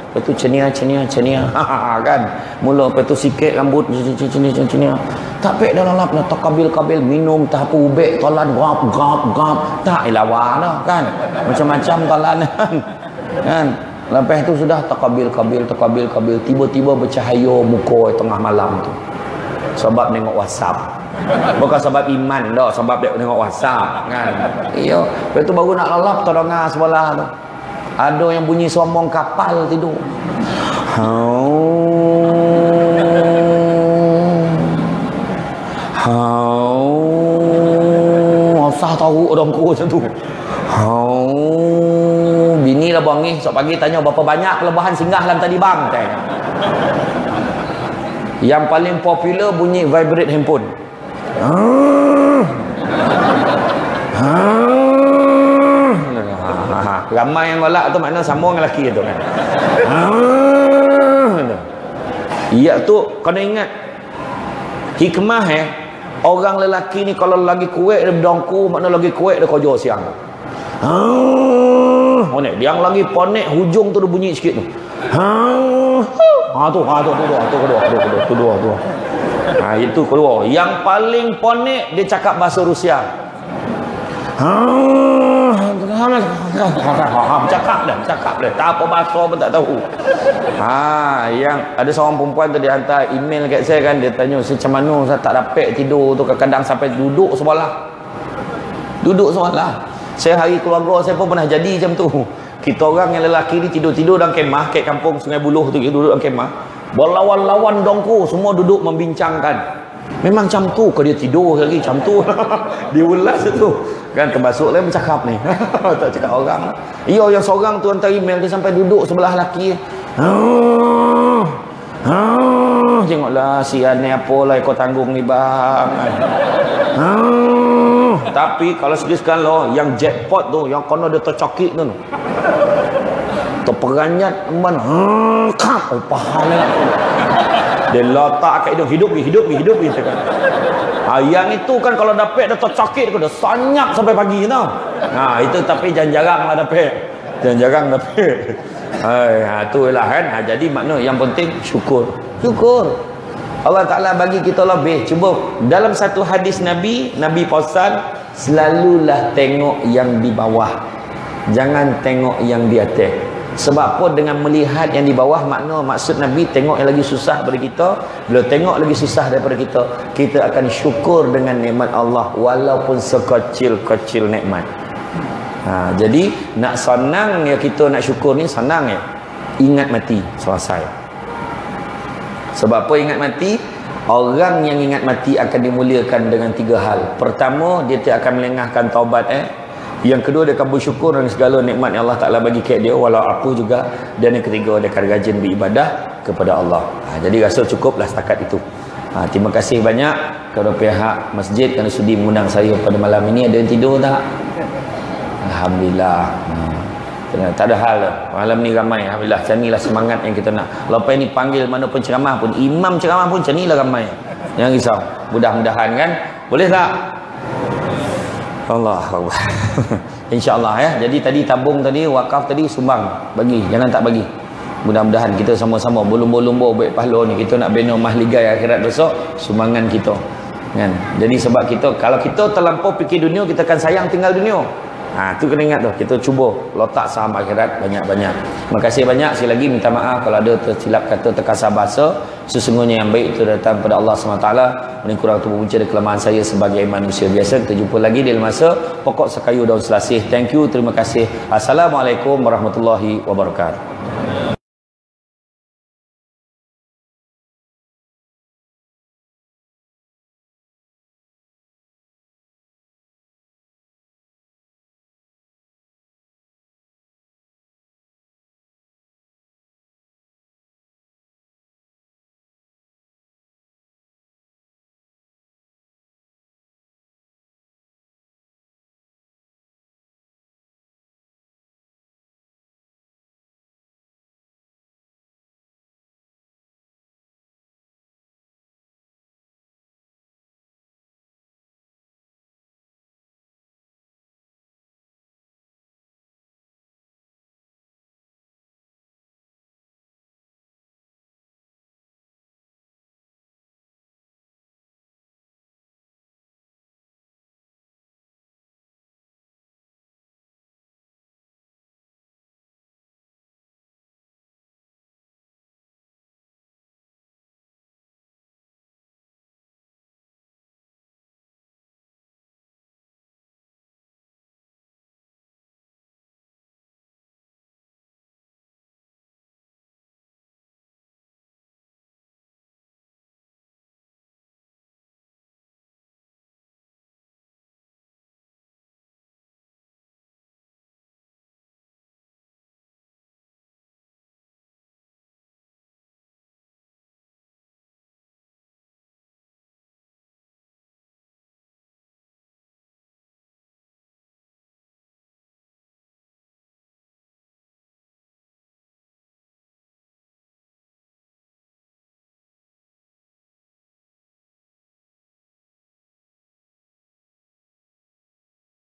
Lepas tu cenia. Kan. Mula lepas tu sikit rambut. Cenia. Tapek dah lelap dah. Takabil. Minum. Tahap ubek. Tolan. Gap. Tak ilawa dah. Kan. Macam-macam tolan. Kan. Lepas tu sudah takabil. Tiba-tiba bercahaya muka tengah malam tu. Sebab tengok WhatsApp. Bukan sebab iman dah, sebab dia tengok WhatsApp kan. Iya. Lepas tu baru nak lelap terdengar sebelah tu. Ada yang bunyi sombong kapal tidur. Asah tahu orang ku macam tu. Bini lah bangih, esok pagi tanya berapa banyak kelebihan singgah dalam tadi bang. Yang paling popular bunyi vibrate handphone. Ramai yang golak tu makna sama dengan lelaki tu kan. Ya tu kena ingat hikmah orang lelaki ni kalau lagi kuat dia berdongku, makna lagi kuat dia kerja siang. Yang lagi ponek hujung tu dia bunyi sikit tu. Kedua. Itu kedua. Yang paling ponek dia cakap bahasa Rusia. Cakap dah. Tak apa bahasa pun tak tahu. Yang ada seorang perempuan tu dia hantar email kat saya kan, dia tanya macam mana saya tak dapat tidur tu, kadang-kadang sampai duduk sebelah. Saya hari keluarga saya pun pernah jadi macam tu. Kita orang yang lelaki ni tidur dalam kemah kat kampung Sungai Buloh tu, duduk dalam kemah. Berlawan-lawan dongku semua duduk membincangkan. Memang macam tu ke dia tidur lagi macam tu. Dia ulas tu. Kan termasuk lain bercakap ni. Tak cakap orang. Iyo yang seorang tu hantar email dia sampai duduk sebelah lelaki. Tengoklah sian ni apalah kau tanggung ni bang. Tapi kalau sekali-sekali lo yang jackpot tu, yang kena dia tercokik tu. Terperanyat teman. Pahala. Dia letak kat hidung, hidup cakap. Yang itu kan kalau dapat dia tercokik dia sanyak sampai pagi tau. Itu tapi jarang lah dapat. Jarang dapat. Itulah kan. Jadi makna yang penting syukur. Allah Ta'ala bagi kita lebih. Cuba dalam satu hadis Nabi pesan selalulah tengok yang di bawah, jangan tengok yang di atas. Sebab apa? Dengan melihat yang di bawah, maksud Nabi tengok yang lagi susah daripada kita. Bila tengok lagi susah daripada kita, kita akan syukur dengan nikmat Allah walaupun sekecil-kecil nikmat. Jadi nak senang ya, kita nak syukur ni senang ya, ingat mati, selesai. Sebab apa ingat mati? Orang yang ingat mati akan dimuliakan dengan 3 hal. Pertama, dia tidak akan melengahkan taubat. Yang kedua, dia akan bersyukur dengan segala nikmat yang Allah Ta'ala bagi kat dia, walau apa juga. Dan yang ketiga, dia akan rajin beribadah kepada Allah. Jadi rasa cukuplah setakat itu. Terima kasih banyak kepada pihak masjid kerana sudi mengundang saya pada malam ini. Ada yang tidur tak? Alhamdulillah. Tak ada hal lah. Malam ni ramai. Alhamdulillah. Macam inilah semangat yang kita nak. Lepas ni panggil mana pun ceramah pun, imam ceramah pun, macam inilah ramai. Jangan risau. Mudah-mudahan kan. Boleh tak? Allah Allah. InsyaAllah ya. Jadi tadi tabung tadi, wakaf tadi, sumbang. Bagi. Jangan tak bagi. Mudah-mudahan kita sama-sama berlumba-lumba baik pahala ni. Kita nak bina mahligai akhirat besok. Sumbangan kita. Kan? Jadi sebab kita, kalau kita terlampau fikir dunia, kita akan sayang tinggal dunia. Tu kena ingat tu. Kita cuba letak saham akhirat banyak-banyak. Terima kasih banyak. Sekali lagi minta maaf kalau ada tersilap kata, terkasar bahasa. Sesungguhnya yang baik itu datang pada Allah SWT. Mending kurang tu berpunca dari kelemahan saya sebagai manusia biasa. Kita jumpa lagi di masa pokok sekayu daun selasih. Thank you. Terima kasih. Assalamualaikum warahmatullahi wabarakatuh.